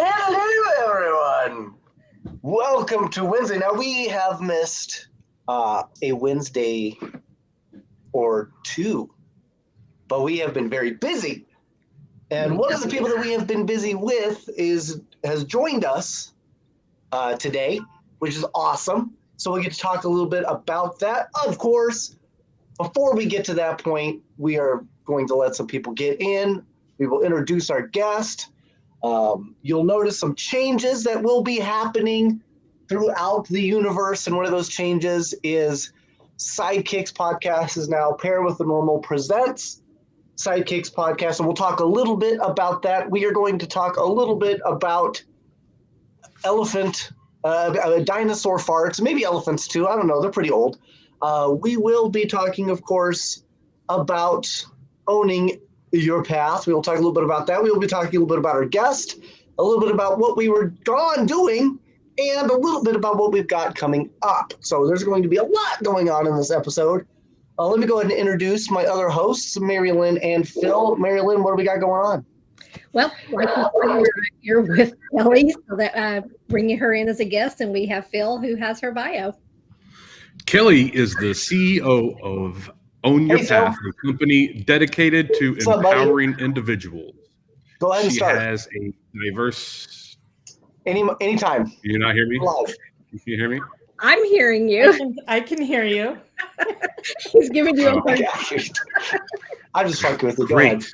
Hello, everyone. Welcome to Wednesday. Now, we have missed a Wednesday or two, but we have been very busy. And one of the people that we have been busy with has joined us today, which is awesome. So we get to talk a little bit about that. Of course, before we get to that point, we are going to let some people get in. We will introduce our guest. You'll notice some changes that will be happening throughout the universe, and one of those changes is Sidekicks Podcast is now Pair with the Normal presents Sidekicks Podcast, and we'll talk a little bit about that. We are going to talk a little bit about dinosaur farts, maybe elephants too. I don't know. They're pretty old. We will be talking, of course, about owning your path. We will talk a little bit about that. We will be talking a little bit about our guest, a little bit about what we were gone doing, and a little bit about what we've got coming up. So there's going to be a lot going on in this episode. Let me go ahead and introduce my other hosts, MaryLynn and Phil. MaryLynn, what do we got going on? Well, like you said, we're here with Kelly, so that bringing her in as a guest, and we have Phil, who has her bio. Kelly is the CEO of Own Your Path, a company dedicated to empowering individuals. Go ahead and start. She has a diverse. Anytime. Do you not hear me? Live. Can you hear me? I'm hearing you. I can hear you. He's giving you a hard I'm just fucking with you. Great.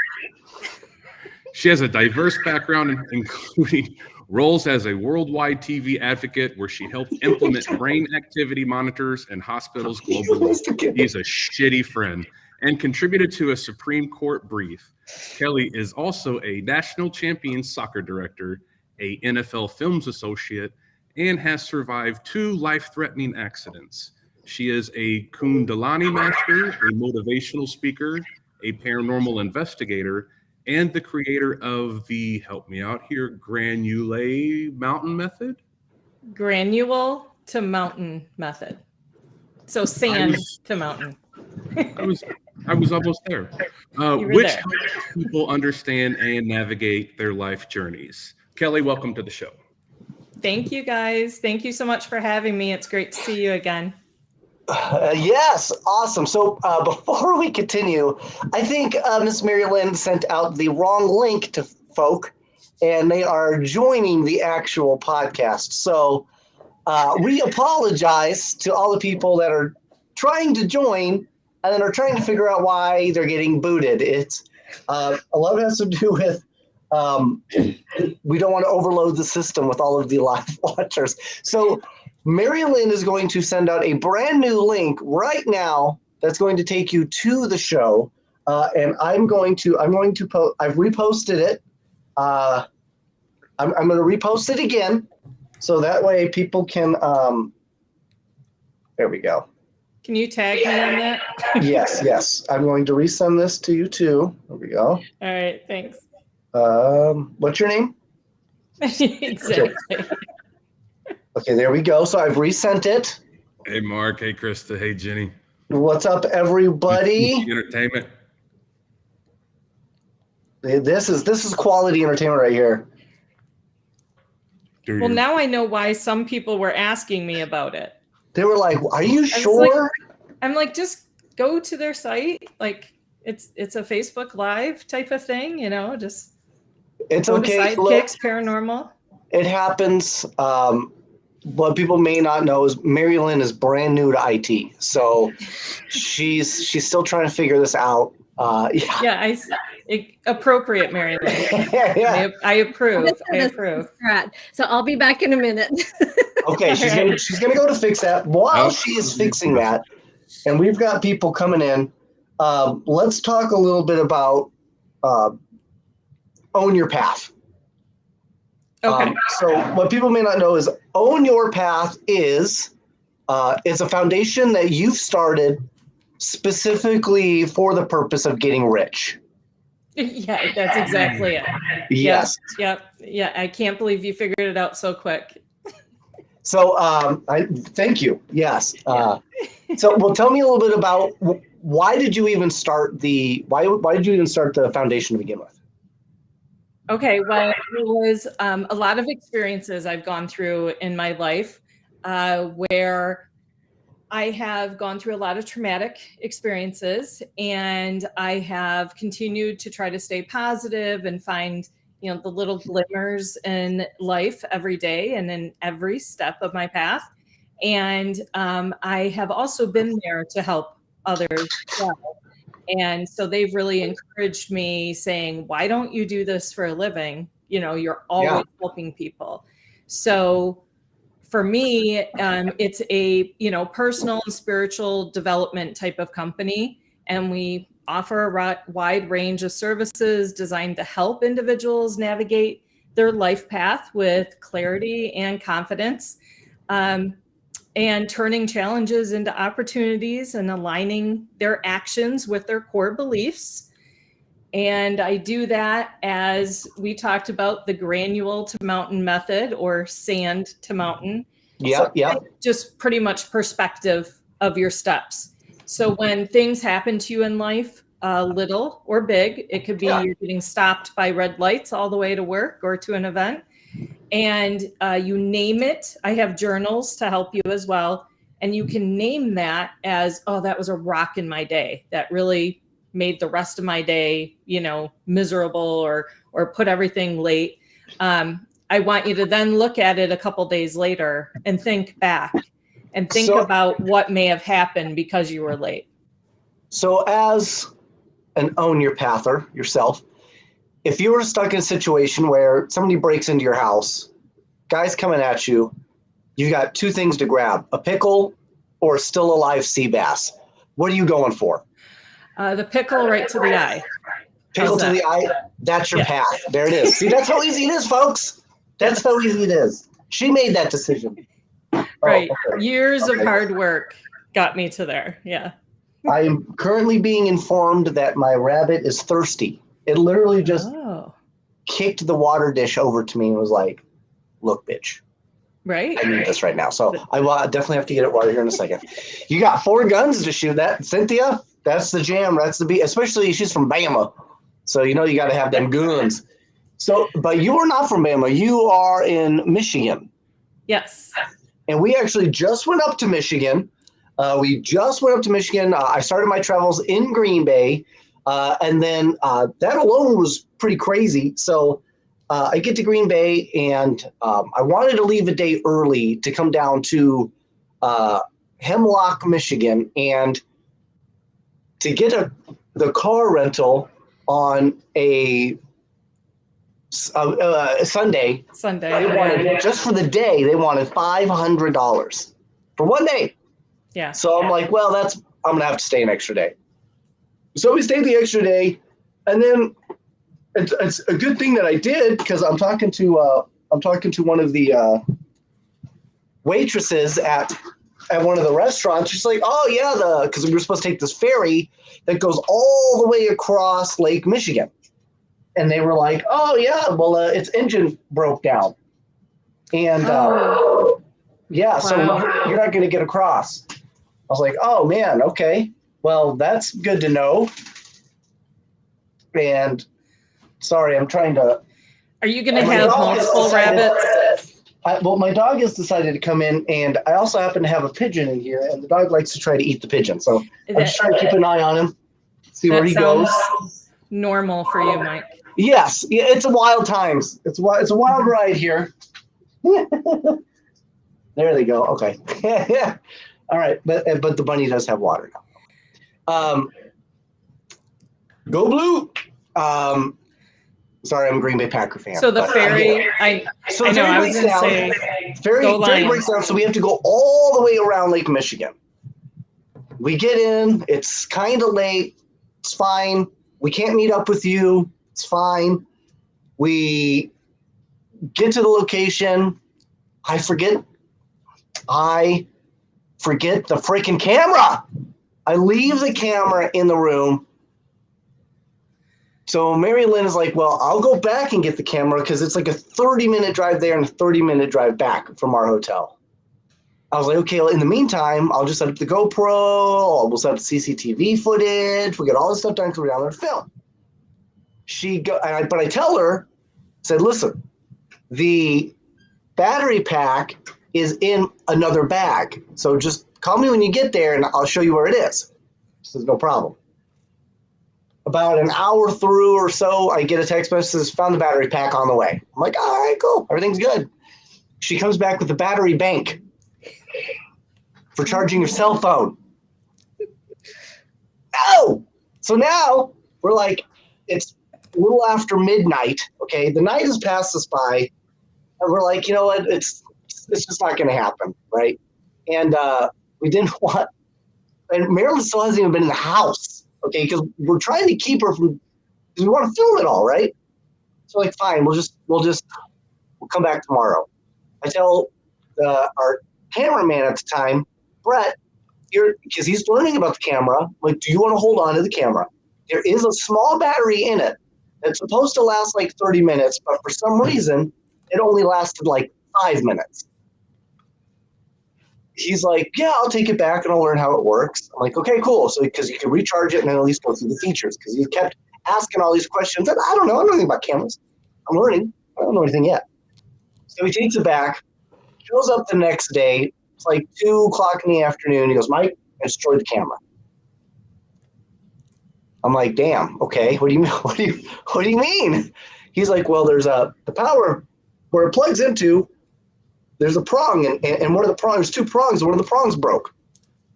She has a diverse background, including roles as a worldwide TV advocate where she helped implement brain activity monitors in hospitals globally. He's a shitty friend and contributed to a Supreme Court brief. Kelly is also a national champion soccer director, a NFL films associate, and has survived 2 life-threatening accidents. She is a Kundalini master, a motivational speaker, a paranormal investigator, and the creator of the, help me out here, Granule Mountain Method? Granule to mountain method. So sand to mountain. I was almost there. Which helps people understand and navigate their life journeys. Kelly, welcome to the show. Thank you, guys. Thank you so much for having me. It's great to see you again. Yes, awesome. So before we continue, I think Miss MaryLynn sent out the wrong link to folk, and they are joining the actual podcast. So we apologize to all the people that are trying to join and then are trying to figure out why they're getting booted. It's a lot of it has to do with we don't want to overload the system with all of the live watchers. So MaryLynn is going to send out a brand new link right now that's going to take you to the show, and I'm going to post. I've reposted it. I'm going to repost it again, so that way people can. There we go. Can you tag me on that? Yes. I'm going to resend this to you too. There we go. All right, thanks. What's your name? Exactly. Okay, there we go. So I've resent it. Hey, Mark. Hey, Krista. Hey, Jenny. What's up, everybody? Entertainment. This is quality entertainment right here. Well, now I know why some people were asking me about it. They were like, "Are you sure?" I'm like, just go to their site. Like, it's a Facebook Live type of thing, just. It's okay. Sidekicks Paranormal. It happens. What people may not know is MaryLynn is brand new to IT, so she's still trying to figure this out. Appropriate, MaryLynn. Yeah. I approve. Right. So I'll be back in a minute. Okay, she's gonna go to fix that. While she is fixing that, and we've got people coming in, let's talk a little bit about Own Your Path. Okay. So what people may not know is Own Your Path is it's a foundation that you've started specifically for the purpose of getting rich. Yeah, that's exactly it. Yes. Yep. Yeah, I can't believe you figured it out so quick. So I thank you. Yes. So well, tell me a little bit about why did you even start the foundation to begin with? Okay, well, it was a lot of experiences I've gone through in my life where I have gone through a lot of traumatic experiences, and I have continued to try to stay positive and find, the little glimmers in life every day and in every step of my path. And I have also been there to help others as well. And so they've really encouraged me saying, why don't you do this for a living? You're always helping people. So for me, it's a personal and spiritual development type of company, and we offer a wide range of services designed to help individuals navigate their life path with clarity and confidence, and turning challenges into opportunities and aligning their actions with their core beliefs. And I do that, as we talked about, the granule to mountain method, or sand to mountain. Yeah, So just pretty much perspective of your steps. So when things happen to you in life, little or big, it could be you're getting stopped by red lights all the way to work or to an event, and you name it. I have journals to help you as well. And you can name that as, oh, that was a rock in my day. That really made the rest of my day, miserable, or put everything late. I want you to then look at it a couple days later and think back and think about what may have happened because you were late. So as an own your pather yourself, if you were stuck in a situation where somebody breaks into your house, guys coming at you, you got two things to grab: a pickle or a still alive sea bass. What are you going for? The pickle right to the eye. Pickle to the eye. That's your path. There it is. See, that's how easy it is, folks. That's how easy it is. She made that decision. Right. Oh, okay. Years of hard work got me to there. Yeah. I am currently being informed that my rabbit is thirsty. It literally just kicked the water dish over to me and was like, look, bitch. Right. I need this right now. So I will definitely have to get it water here in a second. You got 4 guns to shoot that, Cynthia. That's the jam. That's the beat. Especially she's from Bama. So, you got to have them guns. So, but you are not from Bama. You are in Michigan. Yes. And we actually just went up to Michigan. I started my travels in Green Bay. And then that alone was pretty crazy. So I get to Green Bay, and I wanted to leave a day early to come down to Hemlock, Michigan, and to get the car rental on a Sunday. Just for the day, they wanted $500 for one day. Yeah. So I'm like, well, I'm gonna have to stay an extra day. So we stayed the extra day, and then it's a good thing that I did, because I'm talking to one of the waitresses at one of the restaurants. She's like, oh yeah, because we were supposed to take this ferry that goes all the way across Lake Michigan. And they were like, oh yeah, well, its engine broke down. And so you're not going to get across. I was like, oh man, okay. Well, that's good to know. And sorry, I'm trying to. Are you going to have multiple rabbits? My dog has decided to come in, and I also happen to have a pigeon in here, and the dog likes to try to eat the pigeon. So I'm just trying to keep an eye on him, see where he goes. Normal for you, Mike. Yes, yeah, it's a wild times. It's a wild ride here. There they go. Okay. Yeah. All right, but the bunny does have water now. Go Blue. Sorry, I'm a Green Bay Packer fan. So the ferry, I know, I was going to say, ferry breaks down, so we have to go all the way around Lake Michigan. We get in, it's kind of late, it's fine. We can't meet up with you, it's fine. We get to the location. I forget the freaking camera. I leave the camera in the room. So MaryLynn is like, well, I'll go back and get the camera, because it's like a 30-minute drive there and a 30-minute drive back from our hotel. I was like, okay, well, in the meantime, I'll just set up the GoPro. We'll set up the CCTV footage. We'll get all this stuff done because we're down there to film. But I tell her, said, listen, the battery pack is in another bag. So just call me when you get there and I'll show you where it is. She says, no problem. About an hour through or so, I get a text message that says, found the battery pack on the way. I'm like, all right, cool. Everything's good. She comes back with the battery bank for charging your cell phone. No! So now we're like, it's a little after midnight, okay? The night has passed us by, and we're like, you know what? It's just not going to happen, right? And we didn't want, and MaryLynn still hasn't even been in the house, okay? Because we're trying to keep her from, because we want to film it all, right? So like, fine, we'll come back tomorrow. I tell our cameraman at the time, Brett, because he's learning about the camera, like, do you want to hold on to the camera? There is a small battery in it that's supposed to last like 30 minutes, but for some reason, it only lasted like 5 minutes. He's like, yeah, I'll take it back and I'll learn how it works. I'm like, okay, cool. So because you can recharge it and then at least go through the features, because he kept asking all these questions. And I don't know anything about cameras. I'm learning. I don't know anything yet. So he takes it back, shows up the next day. It's like 2 o'clock in the afternoon. He goes, Mike, I destroyed the camera. I'm like, damn, okay. What do you mean? He's like, well, there's the power where it plugs into, there's a prong, and one of the prongs, there's 2 prongs, and one of the prongs broke.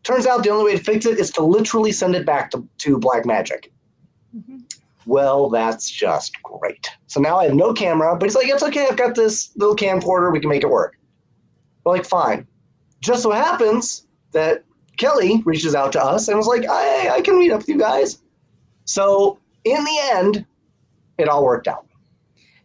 Turns out the only way to fix it is to literally send it back to Black Magic. Mm-hmm. Well, that's just great. So now I have no camera, but he's like, it's okay, I've got this little camcorder, we can make it work. We're like, fine. Just so happens that Kelly reaches out to us and was like, hey, I can meet up with you guys. So in the end, it all worked out.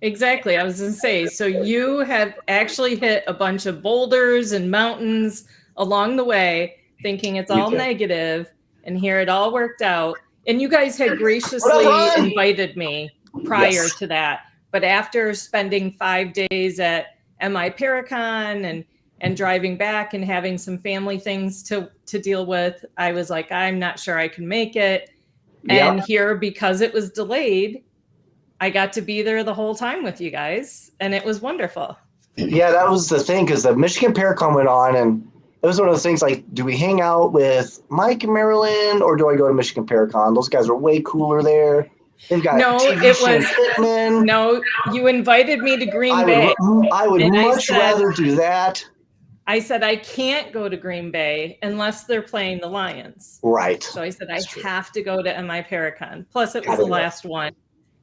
Exactly. I was going to say, so you have actually hit a bunch of boulders and mountains along the way, thinking it's all negative, and here it all worked out. And you guys had graciously invited me prior to that. But after spending 5 days at MyParacon and driving back and having some family things to deal with, I was like, I'm not sure I can make it. And here, because it was delayed, I got to be there the whole time with you guys, and it was wonderful. Yeah, that was the thing, because the Michigan Paracon went on, and it was one of those things like, do we hang out with Mike and MaryLynn, or do I go to Michigan Paracon? Those guys are way cooler there. They've got No, you invited me to Green Bay. I would much rather do that. I said, I can't go to Green Bay unless they're playing the Lions. Right. So I said, I have to go to MyParacon. Plus, it was the last one.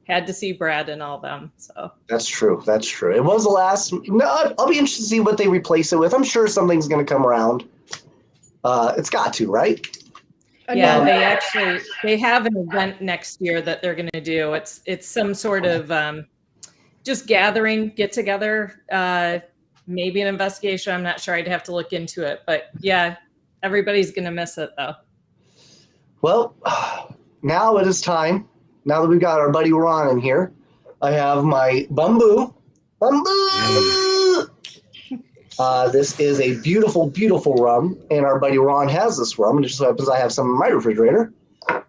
Had to see Brad and all them. So that's true. That's true. It was the last. No, I'll be interested to see what they replace it with. I'm sure something's going to come around. It's got to, right? Yeah, they have an event next year that they're going to do. It's some sort of just gathering, get together, maybe an investigation. I'm not sure. I'd have to look into it. But yeah, everybody's going to miss it though. Well, now it is time. Now that we've got our buddy Ron in here, I have my Bamboo. This is a beautiful, beautiful rum, and our buddy Ron has this rum. And it just so happens I have some in my refrigerator.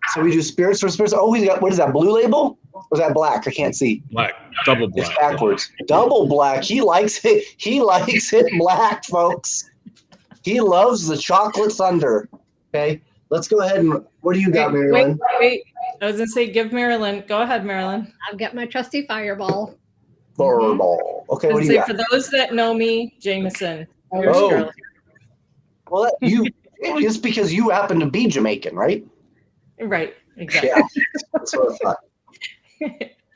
So we do spirits for spirits. Oh, he's got, what is that, blue label? Or is that black? I can't see. Black, double black. It's backwards. Double black. He likes it. He likes it black, folks. He loves the chocolate thunder. Okay, let's go ahead and, what do you got, MaryLynn? Wait. I was going to say, give MaryLynn. Go ahead, MaryLynn. I've got my trusty Fireball. Fireball. Okay, what do you got? For those that know me, Jameson. Oh. Well, it's because you happen to be Jamaican, right? Right, exactly. Yeah, that's what I thought.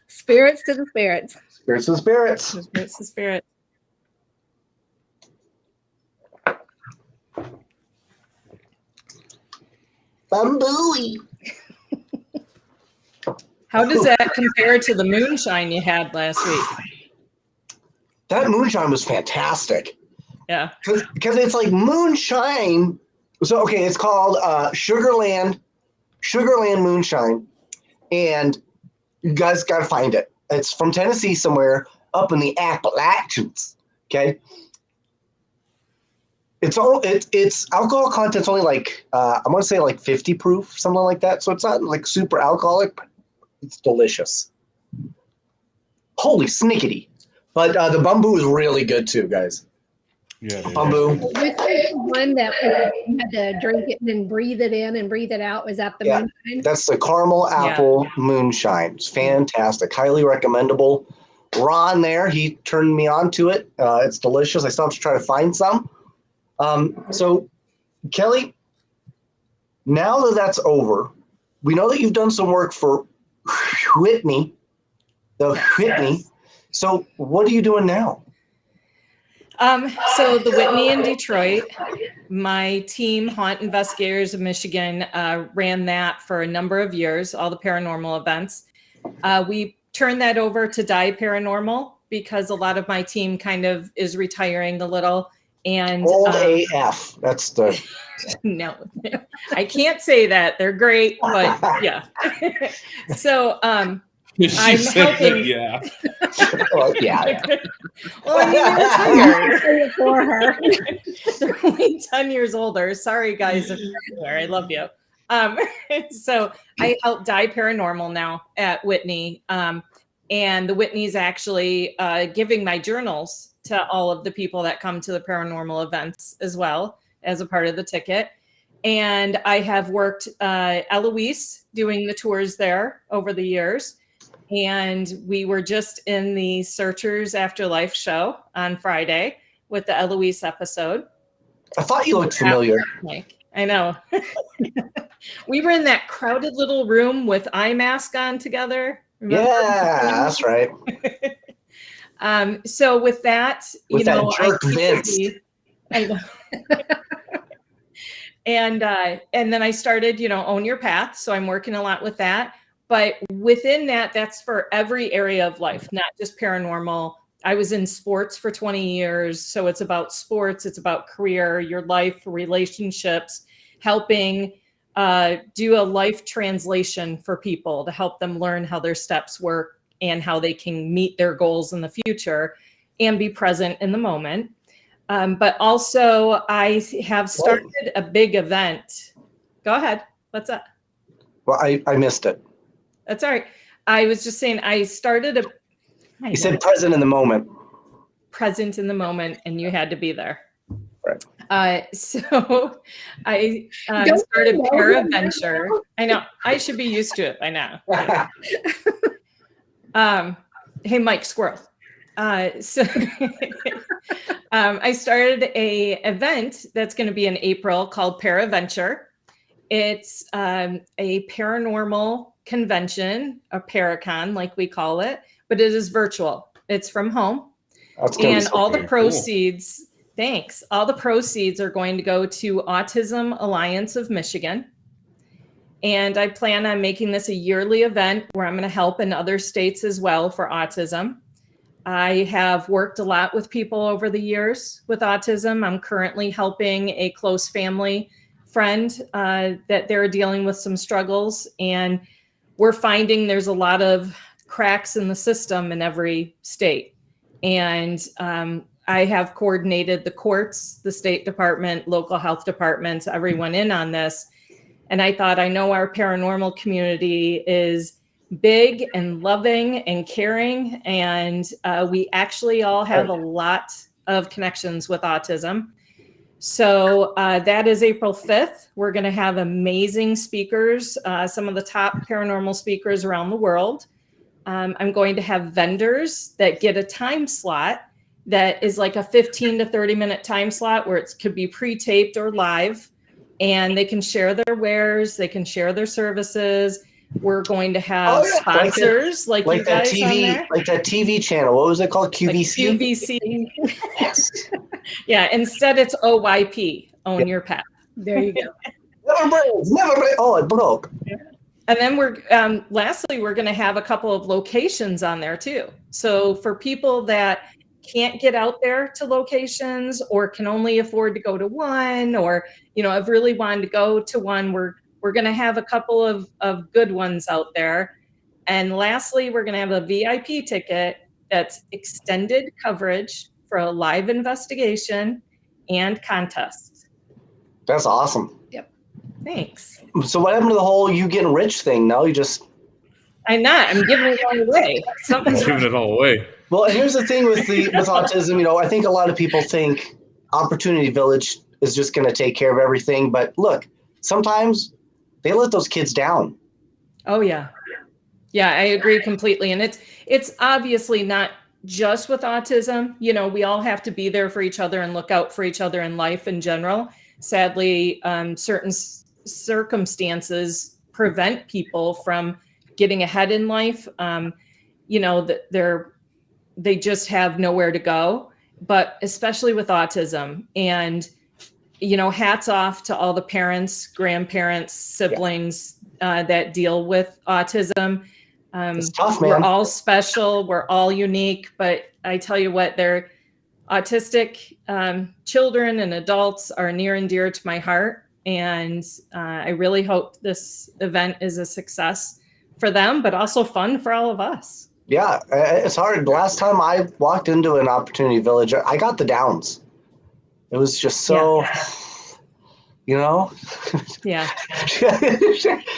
Spirits to the spirits. Spirits to the spirits. Spirits to spirits. Bambooey. How does that compare to the moonshine you had last week? That moonshine was fantastic. Yeah. Because it's like moonshine. So, okay, it's called Sugarland Moonshine. And you guys got to find it. It's from Tennessee somewhere up in the Appalachians. Okay. Its alcohol content's only like, I want to say like 50 proof, something like that. So it's not like super alcoholic, but it's delicious. holy snickety. But the bamboo is really good too, guys. Yeah, it is. Bamboo. Which is the one that you had to drink it and then breathe it in and breathe it out? Was that the Yeah. moonshine? That's the caramel apple moonshine. It's fantastic. Highly recommendable. Ron there, he turned me on to it. It's delicious. I still have to try to find some. So, Kelly, now that that's over, we know that you've done some work for Whitney, Whitney. So, what are you doing now? So the Whitney in Detroit, my team, Haunt Investigators of Michigan, ran that for a number of years, all the paranormal events. We turned that over to Die Paranormal because a lot of my team kind of is retiring a little. And Old AF. That's the. No, I can't say that. They're great, but yeah. So She I'm said helping. that, yeah. Well, yeah. Well, I mean, they're retired. Say it for her. They're only 10 years older. Sorry, guys, if you're there. I love you. So I help Die Paranormal now at Whitney. And the Whitney's actually giving my journals to all of the people that come to the paranormal events as well as a part of the ticket. And I have worked Eloise doing the tours there over the years. And we were just in the Searchers Afterlife show on Friday with the Eloise episode. I thought you looked familiar. I know. We were in that crowded little room with eye mask on together. Remember? Yeah, that's right. So with that, With that jerk Vince. I know. And then I started, Own Your Path. So I'm working a lot with that. But within that, that's for every area of life, not just paranormal. I was in sports for 20 years. So it's about sports, it's about career, your life, relationships, helping do a life translation for people to help them learn how their steps work and how they can meet their goals in the future and be present in the moment. But also I have started a big event. Go ahead. What's up? Well, I missed it. That's all right. I was just saying I started You said present in the moment. Present in the moment, and you had to be there. Right. So I started Paraventure. I know I should be used to it by now. Hey, Mike Squirrel. So I started a event that's going to be in April called Paraventure. It's a paranormal convention, a Paracon, like we call it, but it is virtual. It's from home. And all the proceeds, thanks. All the proceeds are going to go to Autism Alliance of Michigan. And I plan on making this a yearly event where I'm going to help in other states as well for autism. I have worked a lot with people over the years with autism. I'm currently helping a close family friend that they're dealing with some struggles. And we're finding there's a lot of cracks in the system in every state. And I have coordinated the courts, the State Department, local health departments, everyone in on this. And I thought, I know our paranormal community is big and loving and caring. And we actually all have a lot of connections with autism. So that is April 5th. We're going to have amazing speakers, some of the top paranormal speakers around the world. I'm going to have vendors that get a time slot that is like a 15 to 30 minute time slot where it could be pre-taped or live, and they can share their wares, they can share their services. We're going to have sponsors like you guys TV, on there. like that TV channel. What was it called? QVC? Like QVC. Yes. Yeah, instead it's OYP, Own Your Path. There you go. Never break. Oh, it broke. And then we're lastly, we're going to have a couple of locations on there too. So for people that can't get out there to locations or can only afford to go to one, or have really wanted to go to one, we're going to have a couple of good ones out there. And lastly, we're going to have a VIP ticket that's extended coverage for a live investigation and contest. That's awesome. Thanks. So what happened to the whole you getting rich thing? Now you just I'm not. I'm giving it all away. He's giving it all away. Well, and here's the thing with autism. You know, I think a lot of people think Opportunity Village is just going to take care of everything. But look, sometimes they let those kids down. Oh yeah, yeah, I agree completely. And it's obviously not just with autism. You know, we all have to be there for each other and look out for each other in life in general. Sadly, certain circumstances prevent people from getting ahead in life. You know, they just have nowhere to go, but especially with autism. And, you know, hats off to all the parents, grandparents, siblings that deal with autism. It's tough, man. We're all special. We're all unique. But I tell you what, they're autistic children and adults are near and dear to my heart. And I really hope this event is a success for them, but also fun for all of us. Yeah, it's hard. Last time I walked into an Opportunity Village, I got the downs. It was just so, you know? Yeah.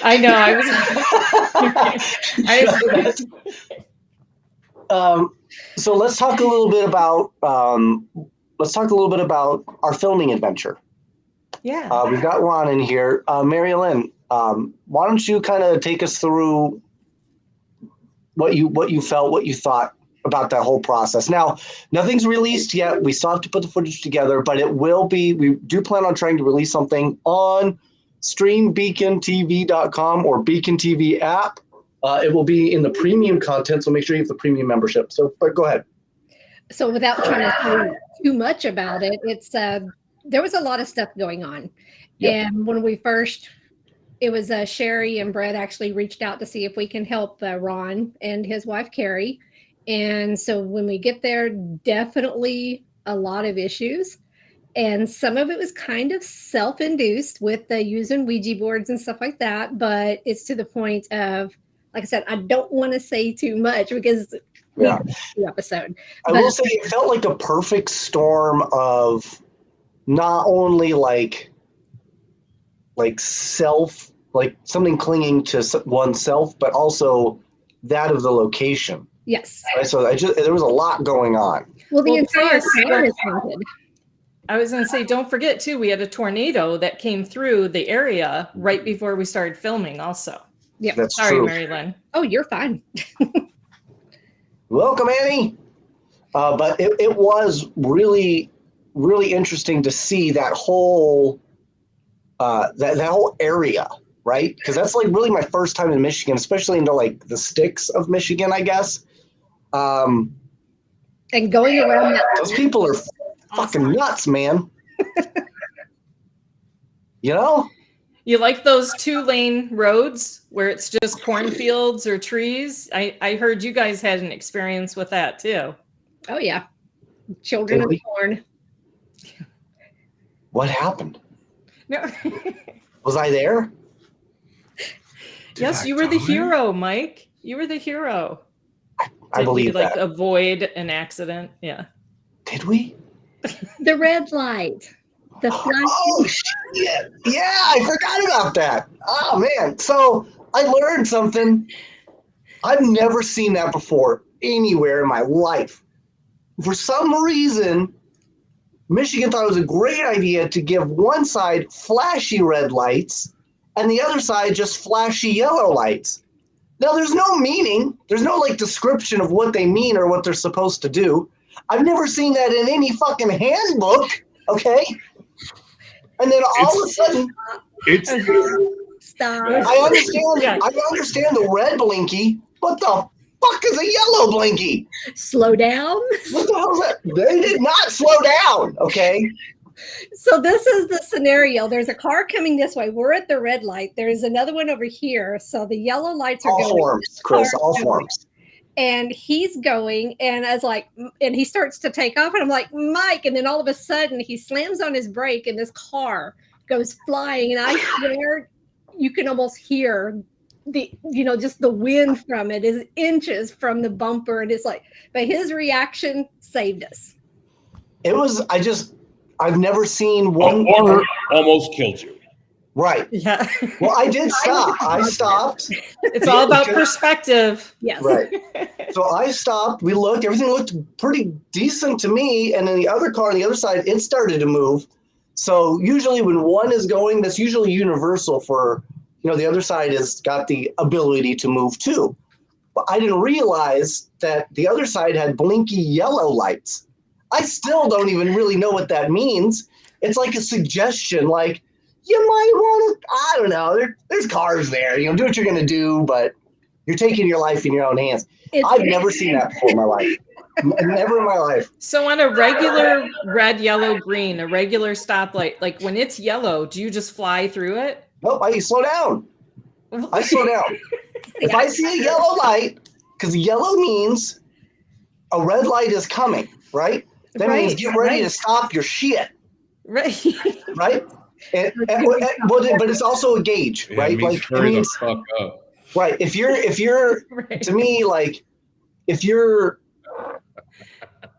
I know. So let's talk a little bit about our filming adventure. Yeah. We've got Ron in here. MaryLynn, why don't you kind of take us through what you felt, what you thought about that whole process? Now, nothing's released yet. We still have to put the footage together, but it will be. We do plan on trying to release something on streambeacontv.com or Beacon TV app. It will be in the premium content, so make sure you have the premium membership. So, but go ahead. So without trying to say too much about it, it's there was a lot of stuff going on. Yep. And when we first, it was Sherry and Brett actually reached out to see if we can help Ron and his wife, Carrie. And so when we get there, definitely a lot of issues. And some of it was kind of self-induced with using Ouija boards and stuff like that. But it's to the point of, like I said, I don't want to say too much because the episode. I will say it felt like a perfect storm of not only like self, like something clinging to oneself, but also that of the location. Yes. Right? So there was a lot going on. Well, the entire town is haunted. I was going to say, don't forget too, we had a tornado that came through the area right before we started filming also. Yeah. That's Sorry, true. MaryLynn. Oh, you're fine. Welcome, Annie. But it was really, really interesting to see that whole that whole area, right? Because that's like really my first time in Michigan, especially into like the sticks of Michigan, I guess. And going around that. Those people are fucking nuts, man. You know? You like those 2-lane roads where it's just cornfields or trees? I heard you guys had an experience with that too. Oh, yeah. Children of the corn. What happened? No. Was I there? Yes, you were the hero, Mike. You were the hero. I believe that. Did avoid an accident? Yeah. Did we? The red light. The flashing. Oh, shit. Yeah, I forgot about that. Oh, man. So I learned something. I've never seen that before anywhere in my life. For some reason, Michigan thought it was a great idea to give one side flashy red lights and the other side just flashy yellow lights. Now, there's no meaning. There's no like description of what they mean or what they're supposed to do. I've never seen that in any fucking handbook. Okay. And then all of a sudden, Stop. I understand the red blinky, but the fuck is a yellow blinky? Slow down. What the hell is that? They did not slow down. Okay. So this is the scenario. There's a car coming this way. We're at the red light. There's another one over here. So the yellow lights are all going. Forms, Chris. All forms. And he's going, and and he starts to take off, and I'm like, Mike, and then all of a sudden he slams on his brake, and this car goes flying, and I swear you can almost hear just the wind from it is inches from the bumper, and it's like, but his reaction saved us. It was, I've never seen one. Or almost killed you. Right. Yeah. Well, I did stop. I stopped. It's all about perspective. Yes. Right. So I stopped. We looked. Everything looked pretty decent to me. And then the other car on the other side, it started to move. So usually when one is going, that's usually universal for, the other side has got the ability to move too. But I didn't realize that the other side had blinky yellow lights. I still don't even really know what that means. It's like a suggestion, like, you might want to, I don't know, there's cars there, do what you're going to do, but you're taking your life in your own hands. I've never seen that before in my life. Never in my life. So on a regular red, yellow, green, a regular stoplight, like when it's yellow, do you just fly through it? Nope, I slow down. I slow down. If I see a yellow light, because yellow means a red light is coming, right? That means get ready to stop your shit. Right. Right? But it's also a gauge, right? It means like hurry the fuck up. Right. If you're Right. To me, like if you're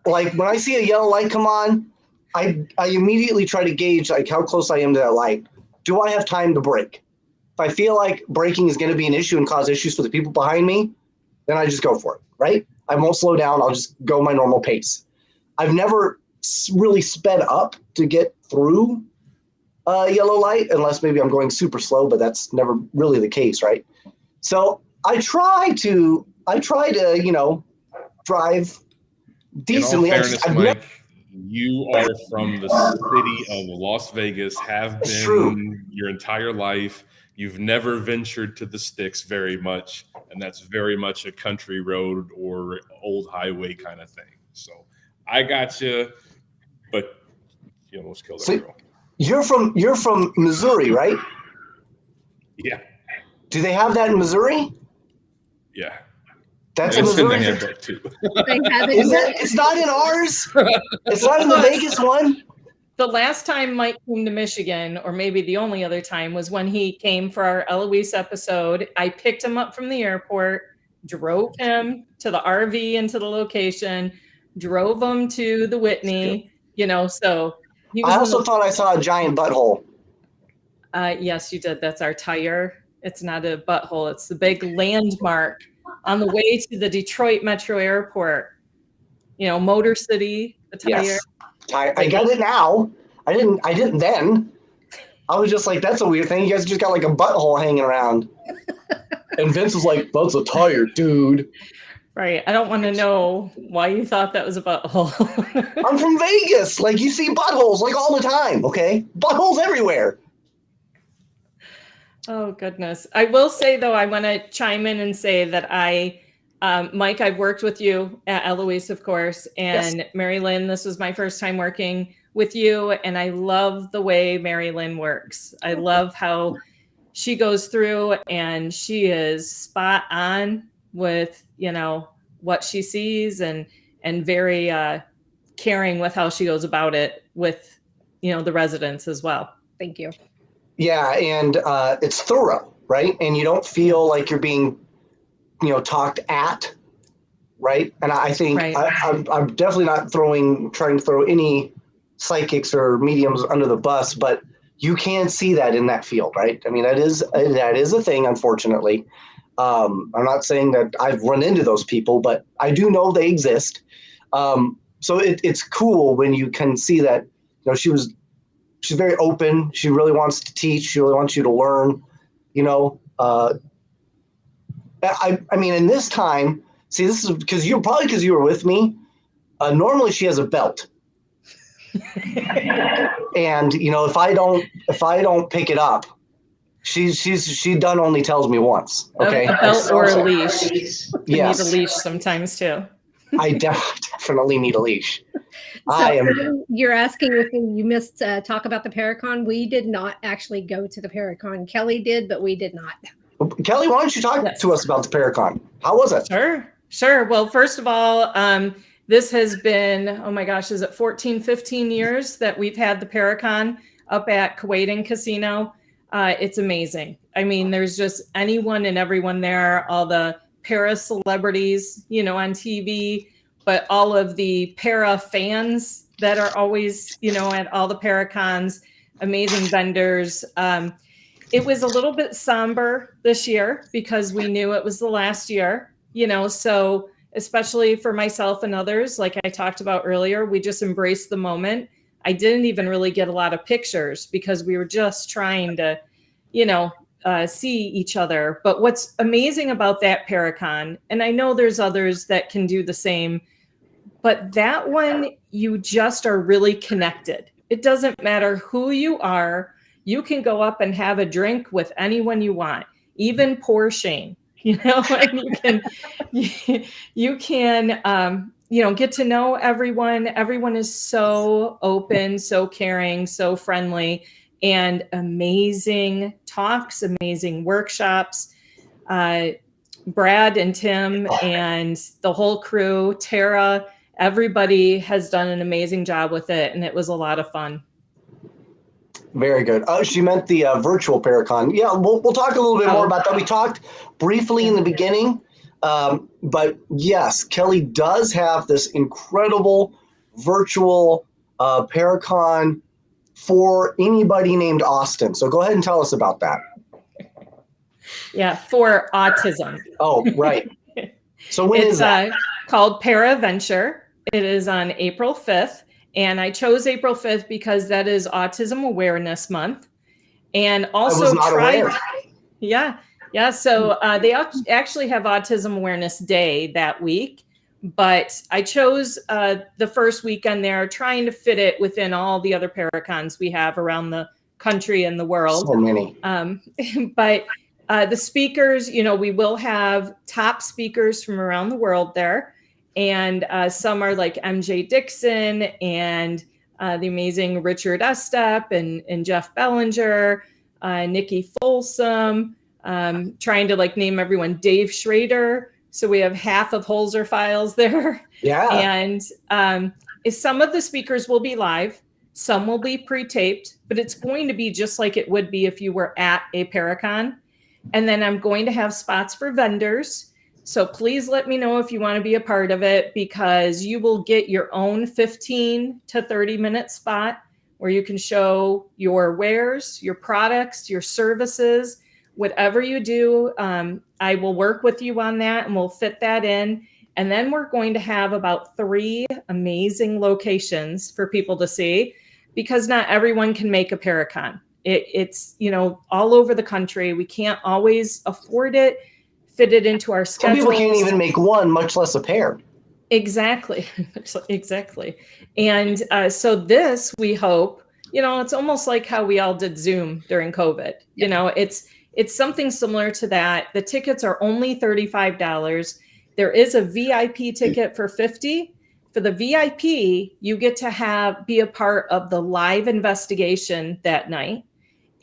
like when I see a yellow light come on, I immediately try to gauge like how close I am to that light. Do I have time to brake? If I feel like braking is going to be an issue and cause issues for the people behind me, then I just go for it, right? I won't slow down. I'll just go my normal pace. I've never really sped up to get through a yellow light unless maybe I'm going super slow, but that's never really the case, right? So I try to drive decently. In all fairness, Mike, you are from the city of Las Vegas, have been your entire life. You've never ventured to the sticks very much, and that's very much a country road or old highway kind of thing. So I got you, but you almost killed that girl. You're from Missouri, right? Yeah. Do they have that in Missouri? Yeah. That's in Missouri. In the handbook too. It's not in ours. It's not in the Vegas one. The last time Mike came to Michigan, or maybe the only other time, was when he came for our Eloise episode. I picked him up from the airport, drove him to the RV and to the location, drove him to the Whitney, so he was I also thought I saw a giant butthole. Yes, you did. That's our tire. It's not a butthole. It's the big landmark on the way to the Detroit Metro Airport. Motor City, the tire. Yes. I got it now. I didn't then. I was just like, that's a weird thing. You guys just got like a butthole hanging around. And Vince was like, that's a tire, dude. Right. I don't want to know why you thought that was a butthole. I'm from Vegas. Like, you see buttholes like all the time, okay? Buttholes everywhere. Oh, goodness. I will say, though, I want to chime in and say that Mike, I've worked with you at Eloise, of course, and yes. MaryLynn, this was my first time working with you, and I love the way MaryLynn works. I love how she goes through and she is spot on with, what she sees and very caring with how she goes about it with, the residents as well. Thank you. Yeah, and it's thorough, right? And you don't feel like you're being talked at, right? And I think right. I'm definitely not trying to throw any psychics or mediums under the bus, but you can see that in that field, right? I mean, that is a thing, unfortunately. I'm not saying that I've run into those people, but I do know they exist. So it's cool when you can see that, she's very open. She really wants to teach. She really wants you to learn, I mean, in this time, see, this is because you were with me. Normally, she has a belt, and if I don't pick it up, she done only tells me once. Okay, a belt or a leash. Yes, you need a leash sometimes too. I definitely need a leash. So you're asking if you missed talk about the Paracon. We did not actually go to the Paracon. Kelly did, but we did not. Kelly, why don't you talk to us about the Paracon? How was it? Sure. Well, first of all, this has been, oh my gosh, is it 14, 15 years that we've had the Paracon up at Kuwaitan Casino. It's amazing. I mean, there's just anyone and everyone there, all the para celebrities, on TV, but all of the para fans that are always, at all the Paracons, amazing vendors. It was a little bit somber this year because we knew it was the last year, so especially for myself and others, like I talked about earlier, we just embraced the moment. I didn't even really get a lot of pictures because we were just trying to, see each other. But what's amazing about that Paracon, and I know there's others that can do the same, but that one, you just are really connected. It doesn't matter who you are. You can go up and have a drink with anyone you want, even poor Shane, and you can, get to know everyone. Everyone is so open, so caring, so friendly, and amazing talks, amazing workshops. Brad and Tim and the whole crew, Tara, everybody has done an amazing job with it, and it was a lot of fun. Very good. She meant the virtual Paracon. Yeah, we'll talk a little bit more about that. We talked briefly in the beginning, but yes, Kelly does have this incredible virtual Paracon for anybody named Austin. So go ahead and tell us about that. Yeah, for autism. Oh, right. So when is that? It's called Paraventure. It is on April 5th. And I chose April 5th because that is Autism Awareness Month. And also I was not aware. Yeah. So they actually have Autism Awareness Day that week. But I chose the first weekend there, trying to fit it within all the other Paracons we have around the country and the world. So many. But the speakers, we will have top speakers from around the world there. And some are like MJ Dixon and the amazing Richard Estep and Jeff Bellinger, Nikki Folsom, trying to name everyone, Dave Schrader. So we have half of Holzer Files there. Yeah. And some of the speakers will be live. Some will be pre-taped, but it's going to be just like it would be if you were at a Paracon. And then I'm going to have spots for vendors. So please let me know if you want to be a part of it, because you will get your own 15 to 30-minute spot where you can show your wares, your products, your services, whatever you do. I will work with you on that and we'll fit that in. And then we're going to have about 3 amazing locations for people to see, because not everyone can make a Paracon. It's all over the country. We can't always afford it, fit it into our schedule. Some people can't even make one, much less a pair. Exactly. And so this, we hope, it's almost like how we all did Zoom during COVID. It's something similar to that. The tickets are only $35. There is a VIP ticket for $50. For the VIP, you get to be a part of the live investigation that night.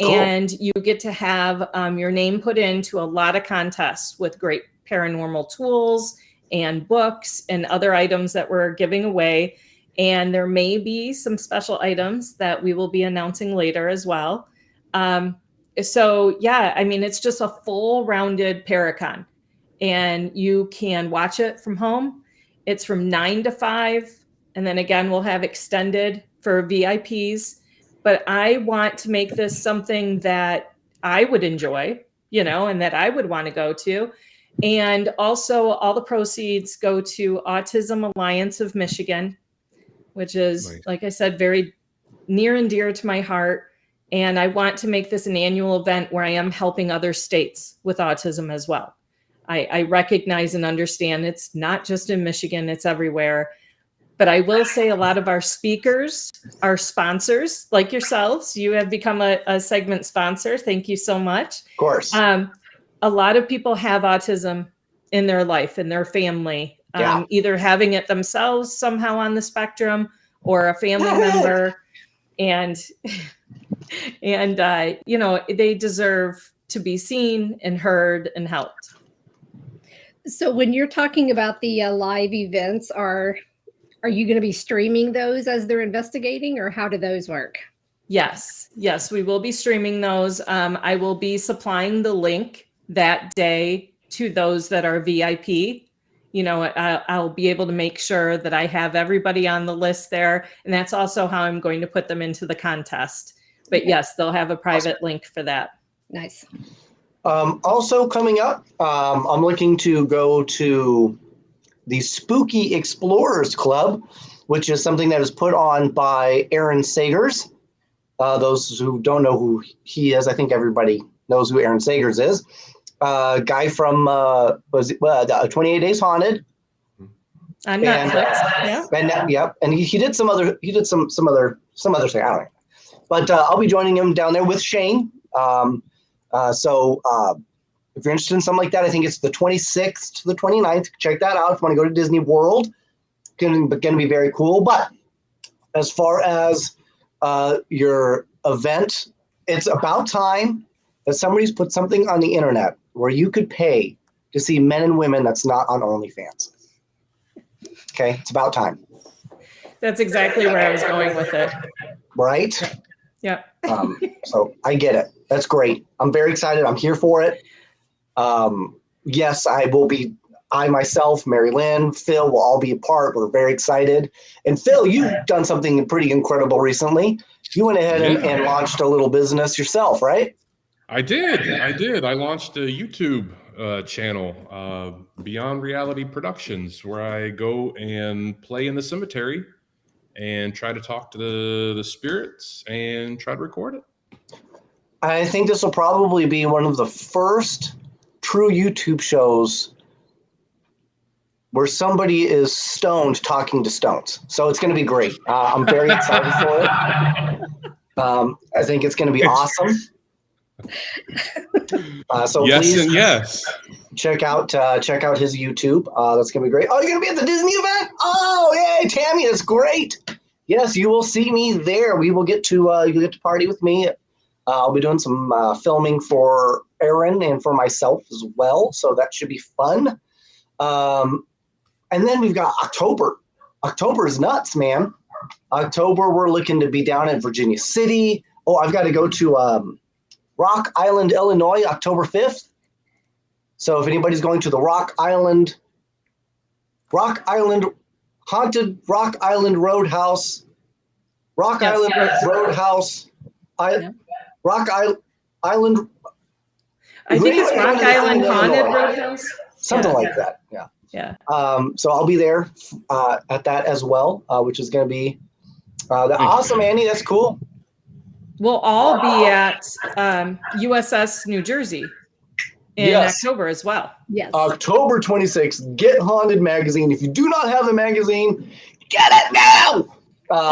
Cool. And you get to have your name put into a lot of contests with great paranormal tools and books and other items that we're giving away. And there may be some special items that we will be announcing later as well. So yeah, it's just a full rounded Paracon, and you can watch it from home. It's from 9 to 5. And then again, we'll have extended for VIPs. But I want to make this something that I would enjoy, and that I would want to go to. And also all the proceeds go to Autism Alliance of Michigan, which is, nice. Like I said, very near and dear to my heart. And I want to make this an annual event where I am helping other states with autism as well. I recognize and understand it's not just in Michigan, it's everywhere. But I will say a lot of our speakers are sponsors, like yourselves. You have become a segment sponsor. Thank you so much. Of course. A lot of people have autism in their life, in their family, either having it themselves somehow on the spectrum or a family member. And they deserve to be seen and heard and helped. So when you're talking about the live events, are you going to be streaming those as they're investigating, or how do those work? Yes, we will be streaming those. I will be supplying the link that day to those that are VIP. I'll be able to make sure that I have everybody on the list there. And that's also how I'm going to put them into the contest. But yes, they'll have a private link for that. Nice. Also coming up, I'm looking to go to the Spooky Explorers Club, which is something that is put on by Aaron Sagers. Those who don't know who he is, I think everybody knows who Aaron Sagers is. Guy from 28 Days Haunted. On Netflix. And he did some other thing. I don't know, but I'll be joining him down there with Shane. So if you're interested in something like that, I think it's the 26th to the 29th. Check that out if you want to go to Disney World. Going to be very cool. But as far as your event, it's about time that somebody's put something on the internet where you could pay to see men and women that's not on OnlyFans. Okay, it's about time. That's exactly where I was going with it. Right? Yeah. So I get it. That's great. I'm very excited. I'm here for it. Yes, I will be. I myself, MaryLynn, Phil will all be a part. We're very excited. And Phil, you've done something pretty incredible recently. You went ahead and launched a little business yourself, right? I did. I launched a YouTube channel, Beyond Reality Productions, where I go and play in the cemetery and try to talk to the spirits and try to record it. I think this will probably be one of the first true YouTube shows where somebody is stoned talking to stones. So it's going to be great. I'm very excited for it. I think it's going to be awesome. So yes, please and yes. check out his YouTube. That's going to be great. Oh, you're going to be at the Disney event? Oh, yay, Tammy, that's great. Yes, you will see me there. We will get to you get to party with me. I'll be doing some filming for Aaron and for myself as well. So that should be fun. And then we've got October. October is nuts, man. October, we're looking to be down in Virginia City. Oh, I've got to go to Rock Island, Illinois, October 5th. So if anybody's going to the Rock Island Haunted Rock Island Roadhouse, Rock Island Roadhouse, Rock Island. I think it's Rock Island Haunted Roadhouse. Something like that, yeah. Yeah. So I'll be there at that as well, which is going to be awesome, Annie. That's cool. We'll all be at USS New Jersey in October as well. Yes. October 26th. Get Haunted magazine. If you do not have a magazine, get it now.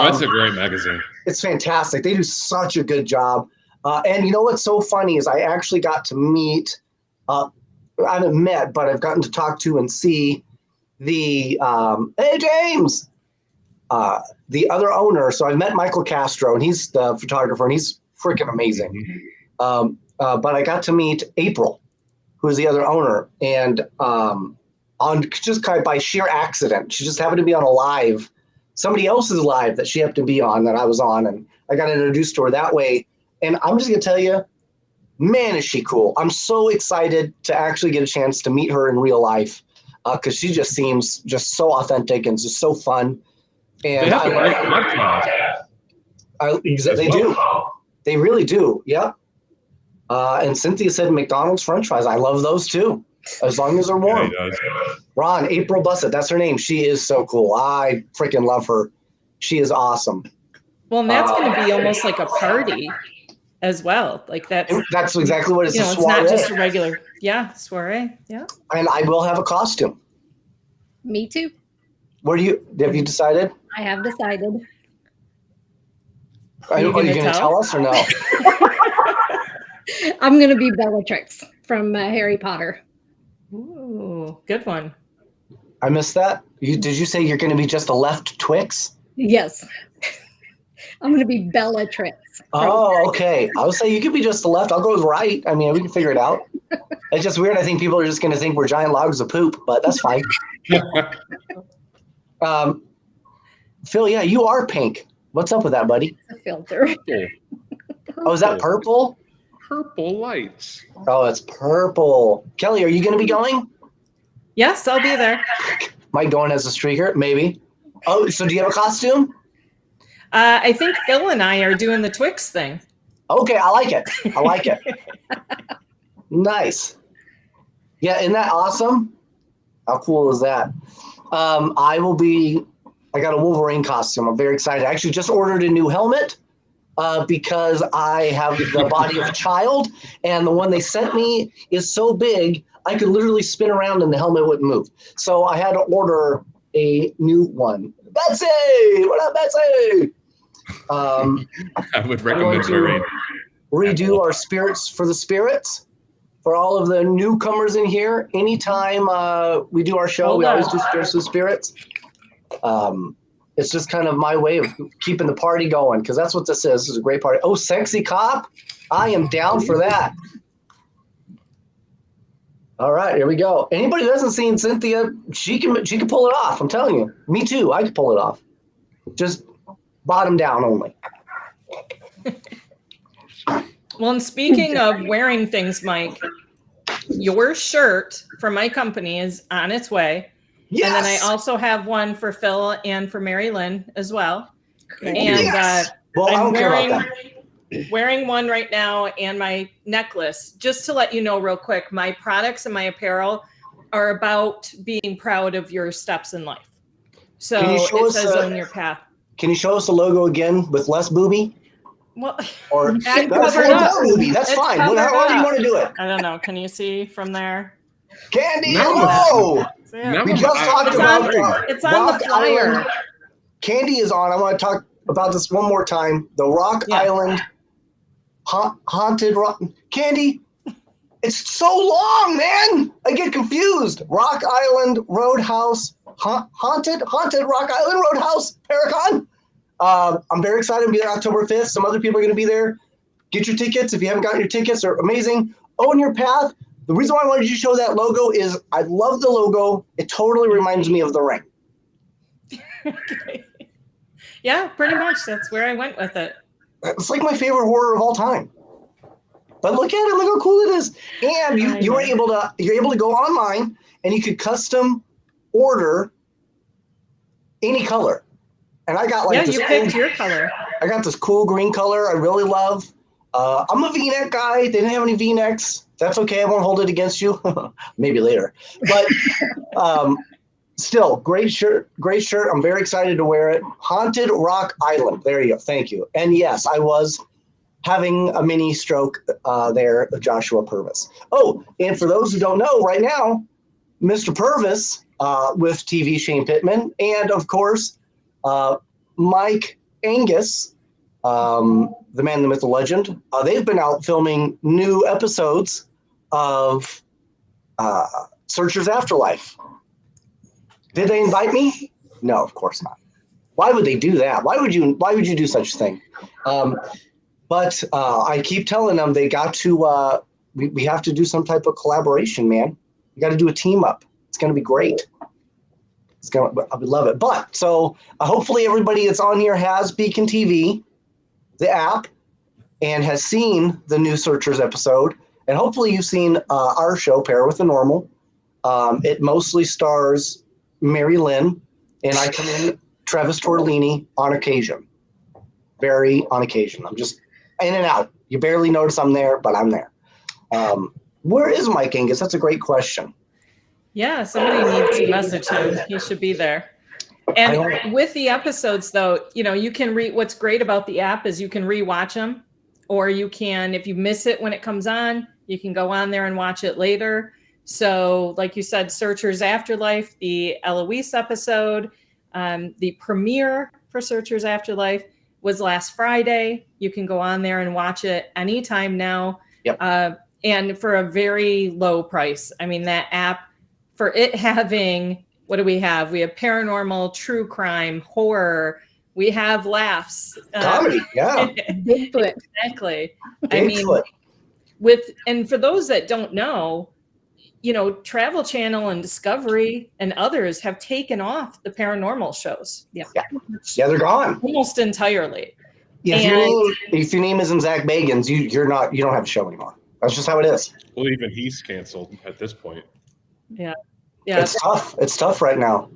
That's a great magazine. It's fantastic. They do such a good job. And you know what's so funny is I actually got to meet. I haven't met, but I've gotten to talk to and see the hey James, the other owner. So I met Michael Castro, and he's the photographer, and he's freaking amazing. But I got to meet April, who is the other owner, and on just kind of by sheer accident, she just happened to be on a live, somebody else's live that she happened to be on that I was on, and I got introduced to her that way. And I'm just gonna tell you, man, is she cool. I'm so excited to actually get a chance to meet her in real life because she just seems just so authentic and just so fun. And they have a great podcast. They do. They really do. Yep. And Cynthia said McDonald's French fries. I love those too, as long as they're warm. Yeah, Ron, April Bussett, that's her name. She is so cool. I freaking love her. She is awesome. Well, and that's going to be almost like a party as well. Like that's exactly what it's. It's not just a regular soiree. Yeah. And I will have a costume. Me too. Have you decided? I have decided. Are you going to tell us or no? I'm going to be Bellatrix from Harry Potter. Ooh, good one. I missed that. Did you say you're going to be just a left Twix? Yes. I'm going to be Bellatrix. Oh, okay. I would say you could be just the left. I'll go with right. I mean, we can figure it out. It's just weird. I think people are just going to think we're giant logs of poop, but that's fine. Phil, yeah, you are pink. What's up with that, buddy? It's a filter. Oh, is that purple? Purple lights. Oh, it's purple. Kelly, are you going to be going? Yes, I'll be there. Mike going as a streaker? Maybe. Oh, so do you have a costume? I think Phil and I are doing the Twix thing. Okay, I like it. I like it. Nice. Yeah, isn't that awesome? How cool is that? I got a Wolverine costume. I'm very excited. I actually just ordered a new helmet because I have the body of a child, and the one they sent me is so big, I could literally spin around and the helmet wouldn't move. So I had to order a new one. Betsy! What up, Betsy? I would recommend wearing. Redo our spirits for the spirits. For all of the newcomers in here, anytime we do our show, we always do spirits for the spirits. It's just kind of my way of keeping the party going, because that's what this is. This is a great party. Oh, sexy cop. I am down for that. All right, here we go. Anybody who hasn't seen Cynthia, she can pull it off. I'm telling you. Me too. I can pull it off. Just bottom down only. Well, and speaking of wearing things, Mike, your shirt from my company is on its way. Yes. And then I also have one for Phil and for MaryLynn as well. And yes. Well, I don't care about that. Wearing one right now and my necklace. Just to let you know real quick, my products and my apparel are about being proud of your steps in life. So it says own your path. Can you show us the logo again with less booby? Well, or that's movie. That's fine. However you want to do it. I don't know. Can you see from there? Candy, hello. No, We just talked about it's on the flyer. Island. Candy is on. I want to talk about this one more time. The Rock Island haunted rock. Candy, it's so long, man. I get confused. Rock Island Roadhouse haunted Rock Island Roadhouse Paracon. I'm very excited to be there October 5th. Some other people are going to be there. Get your tickets. If you haven't gotten your tickets, they're amazing. Own your path. The reason why I wanted you to show that logo is I love the logo. It totally reminds me of The Ring. Okay. Yeah, pretty much. That's where I went with it. It's like my favorite horror of all time. But look at it. Look how cool it is. And you're able to go online and you could custom order any color. And I got like this. Yeah, you picked your color. I got this cool green color I really love. I'm a V-neck guy. They didn't have any V-necks. That's okay. I won't hold it against you. Maybe later. But still, great shirt. Great shirt. I'm very excited to wear it. Haunted Rock Island. There you go. Thank you. And yes, I was having a mini stroke there, Joshua Purvis. Oh, and for those who don't know, right now, Mr. Purvis with TV Shane Pittman, and of course, Mike Angus, the man, the myth, the legend. They've been out filming new episodes of Searchers Afterlife. Did they invite me? No, of course not. Why would they do that? Why would you do such a thing? But I keep telling them they got to. We have to do some type of collaboration, man. We got to do a team up. It's going to be great. I would love it. But so hopefully everybody that's on here has Beacon TV, the app, and has seen the new Searchers episode. And hopefully you've seen our show, Pair with the Normal. It mostly stars MaryLynn, and I come in Travis Tortellini on occasion. Very on occasion. I'm just in and out. You barely notice I'm there, but I'm there. Where is Mike Angus? That's a great question. Yeah, somebody needs to message him. He should be there. And with the episodes, though, you can what's great about the app is you can rewatch them, or you can, if you miss it when it comes on, you can go on there and watch it later. So like you said, Searchers Afterlife, the Eloise episode, the premiere for Searchers Afterlife was last Friday. You can go on there and watch it anytime now. Yep. And for a very low price. I mean, that app, for it having, what do we have? We have paranormal, true crime, horror. We have laughs. Comedy, yeah. Bigfoot. Exactly. Bigfoot. I mean, and for those that don't know, Travel Channel and Discovery and others have taken off the paranormal shows. Yeah, they're gone. Almost entirely. Yeah, if your name isn't Zach Bagans, you don't have a show anymore. That's just how it is. Well, even he's canceled at this point. Yeah. It's tough. It's tough right now.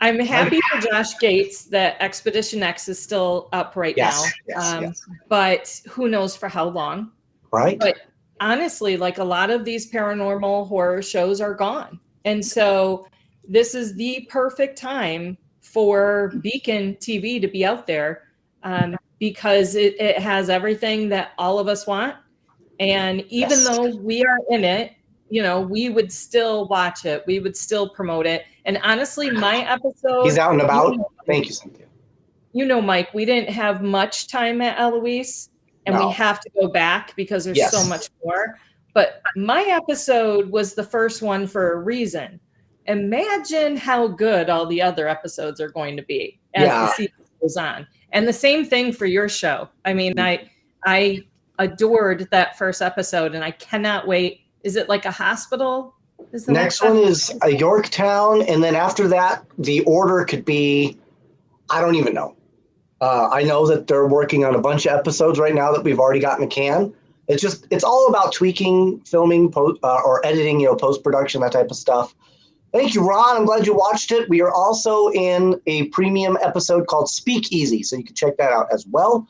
I'm happy for Josh Gates that Expedition X is still up right now. Yes. But who knows for how long? Right. But honestly, like a lot of these paranormal horror shows are gone. And so this is the perfect time for Beacon TV to be out there because it has everything that all of us want. And even though we are in it, we would still watch it. We would still promote it. And honestly, my episode. He's out and about. Thank you, Cynthia. Mike, we didn't have much time at Eloise, and we have to go back because there's so much more. But my episode was the first one for a reason. Imagine how good all the other episodes are going to be as the season goes on. And the same thing for your show. I mean, I adored that first episode, and I cannot wait. Is it like a hospital? Next one is a Yorktown, and then after that, the order could be, I don't even know. I know that they're working on a bunch of episodes right now that we've already got in the can. It's all about tweaking, filming, or editing, post-production, that type of stuff. Thank you, Ron. I'm glad you watched it. We are also in a premium episode called Speak Easy, so you can check that out as well.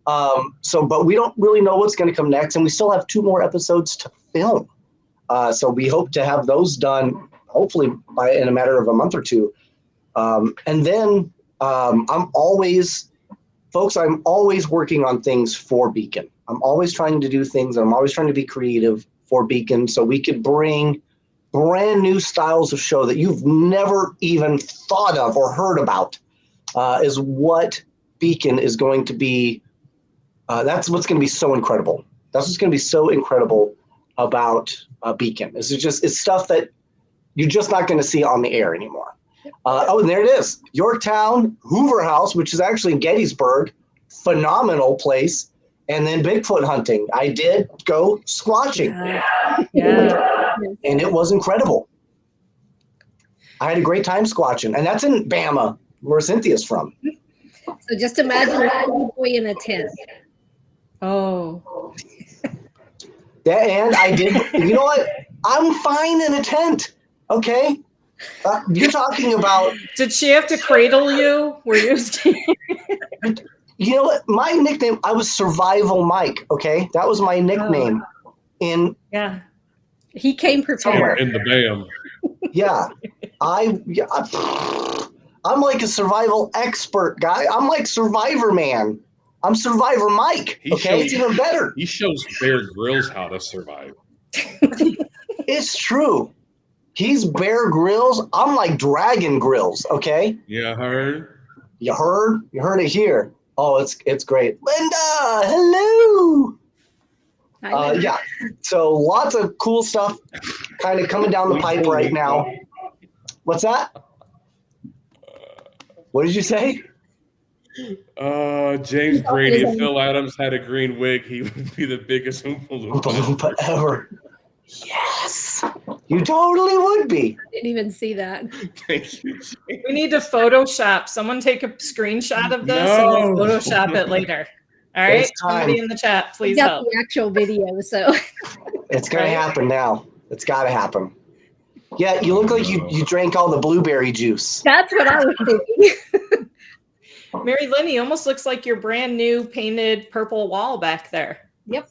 But we don't really know what's going to come next, and we still have 2 more episodes to film. So we hope to have those done, hopefully in a matter of a month or 2. And then I'm always working on things for Beacon. I'm always trying to do things, and I'm always trying to be creative for Beacon so we could bring brand new styles of show that you've never even thought of or heard about is what Beacon is going to be. That's what's going to be so incredible. That's what's going to be so incredible about Beacon. It's stuff that you're just not going to see on the air anymore. And there it is. Yorktown, Hoover House, which is actually in Gettysburg. Phenomenal place. And then Bigfoot hunting. I did go squatching. Yeah. And it was incredible. I had a great time squatching. And that's in Bama, where Cynthia's from. So just imagine a boy in a tent. Oh. Yeah, and I did. You know what? I'm fine in a tent. Okay. You're talking about. Did she have to cradle you? Were you scared? You know what? My nickname, I was Survival Mike. Okay. That was my nickname. Yeah. He came prepared. In the BAM. Yeah. I'm like a survival expert guy. I'm like Survivor Man. I'm Survivor Mike. It's even better. He shows Bear Grylls how to survive. It's true. He's Bear Grylls. I'm like Dragon Grills. Okay. Yeah, heard. You heard? You heard it here. Oh, it's great. Linda, hello. Yeah. So lots of cool stuff kind of coming down the pipe right now. What's that? What did you say? James Brady, if Phil Adams had a green wig, he would be the biggest Oompa Loompa ever. Yes, you totally would be. I didn't even see that. Thank you, James. We need to Photoshop. Someone take a screenshot of this and we'll Photoshop it later. All right, somebody in the chat, please help. The actual video, so it's gonna happen now. It's got to happen. Yeah, you look like you drank all the blueberry juice. That's what I was thinking. MaryLynn, you almost looks like your brand new painted purple wall back there. Yep.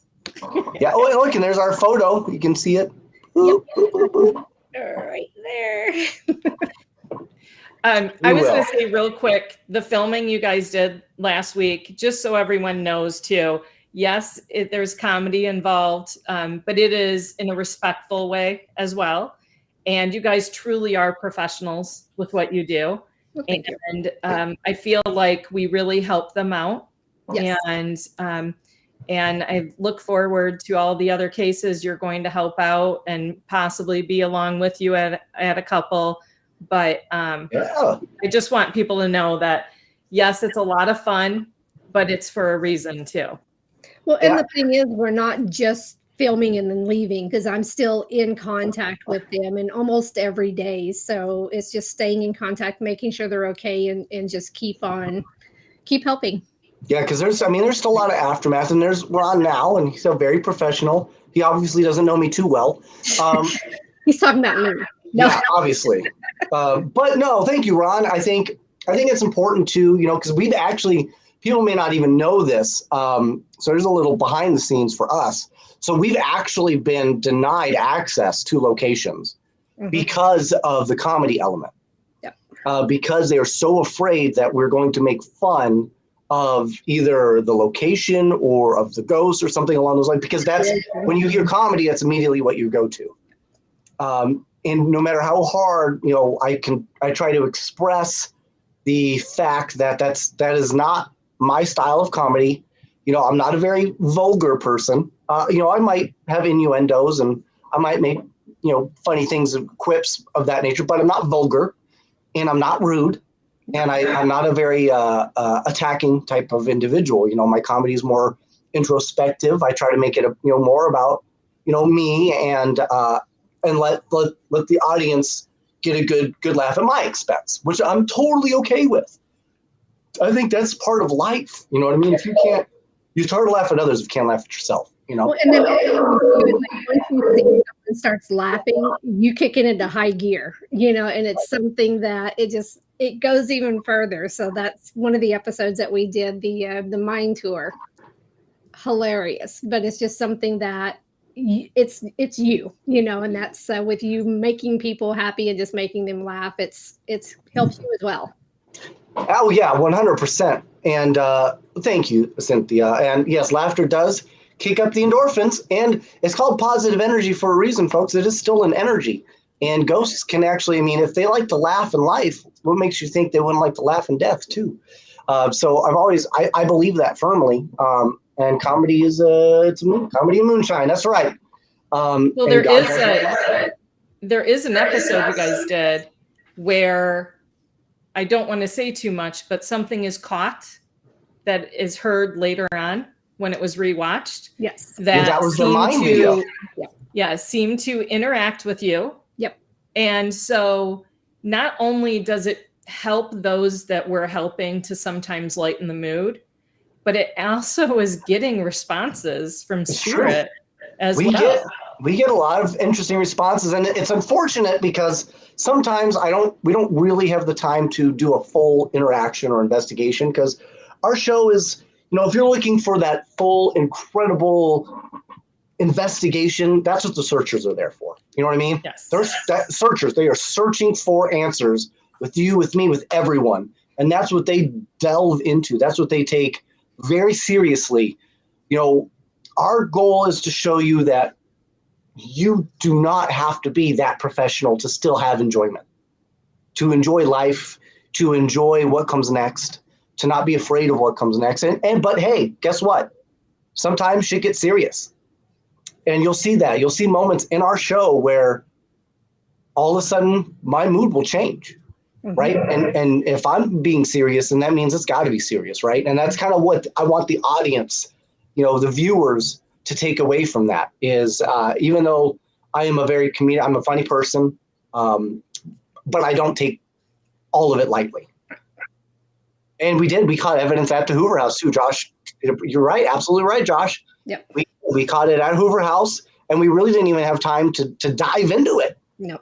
Yeah. Oh, look, and there's our photo. You can see it. Yep. Right there. I was going to say real quick, the filming you guys did last week, just so everyone knows too. Yes, there's comedy involved, but it is in a respectful way as well. And you guys truly are professionals with what you do. And I feel like we really help them out. Yes. And I look forward to all the other cases you're going to help out and possibly be along with you at a couple. But I just want people to know that, yes, it's a lot of fun, but it's for a reason too. Well, and the thing is, we're not just filming and then leaving, because I'm still in contact with them and almost every day. So it's just staying in contact, making sure they're okay, and just keep helping. Yeah, because there's still a lot of aftermath, and there's Ron now, and he's so very professional. He obviously doesn't know me too well. He's talking about me. Yeah, obviously. But no, thank you, Ron. I think it's important to, because we've actually, people may not even know this. So there's a little behind the scenes for us. So we've actually been denied access to locations because of the comedy element. Yep. Because they are so afraid that we're going to make fun of either the location or of the ghost or something along those lines. Because that's, when you hear comedy, that's immediately what you go to. And no matter how hard, I try to express the fact that that is not my style of comedy. I'm not a very vulgar person. I might have innuendos and I might make, funny things and quips of that nature, but I'm not vulgar and I'm not rude. And I'm not a very attacking type of individual. My comedy is more introspective. I try to make it, more about, me and let the audience get a good laugh at my expense, which I'm totally okay with. I think that's part of life. You know what I mean? If you can't, you start to laugh at others if you can't laugh at yourself. Well, and then once you see someone starts laughing, you kick it into high gear. And it's something that it goes even further. So that's one of the episodes that we did, the Mind Tour. Hilarious, but it's just something that it's you, and that's with you making people happy and just making them laugh. It's helps you as well. Oh yeah, 100%. And thank you, Cynthia. And yes, laughter does kick up the endorphins, and it's called positive energy for a reason, folks. It is still an energy, and ghosts can actually, if they like to laugh in life, what makes you think they wouldn't like to laugh in death too? So I believe that firmly. And comedy is comedy and moonshine. That's right. Well, there is an episode you guys did where, I don't want to say too much, but something is caught that is heard later on when it was rewatched. Yes. That was the mind video. Yeah, seemed to interact with you. Yep. And so not only does it help those that we're helping to sometimes lighten the mood, but it also is getting responses from spirit as well. We get a lot of interesting responses, and it's unfortunate because sometimes we don't really have the time to do a full interaction or investigation, because our show is, if you're looking for that full, incredible investigation, that's what the searchers are there for. You know what I mean? Yes. They're searchers. They are searching for answers with you, with me, with everyone. And that's what they delve into. That's what they take very seriously. Our goal is to show you that you do not have to be that professional to still have enjoyment, to enjoy life, to enjoy what comes next, to not be afraid of what comes next. But hey, guess what? Sometimes shit gets serious. And you'll see that. You'll see moments in our show where all of a sudden my mood will change. Right. And if I'm being serious, then that means it's got to be serious. Right. And that's kind of what I want the audience, the viewers, to take away from that is, even though I am I'm a funny person, but I don't take all of it lightly. And we caught evidence at the Hoover House too, Josh. You're right. Absolutely right, Josh. Yep. We caught it at Hoover House, and we really didn't even have time to dive into it. No.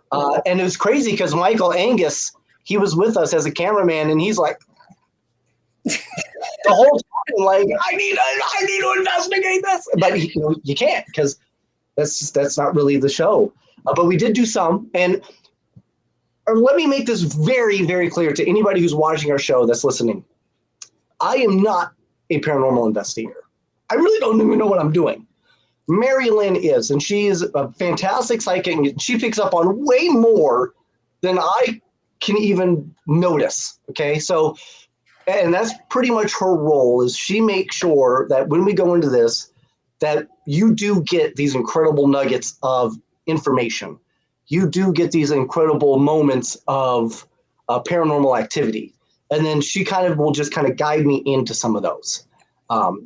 And it was crazy because Michael Angus, he was with us as a cameraman, and he's like, the whole time, like, I need to investigate this, but you can't, because that's not really the show. But we did do some, and let me make this very, very clear to anybody who's watching our show that's listening. I am not a paranormal investigator. I really don't even know what I'm doing. MaryLynn is, and she is a fantastic psychic. She picks up on way more than I can even notice. Okay, so, and that's pretty much her role, is she makes sure that when we go into this, that you do get these incredible nuggets of information. You do get these incredible moments of paranormal activity. And then she will just guide me into some of those.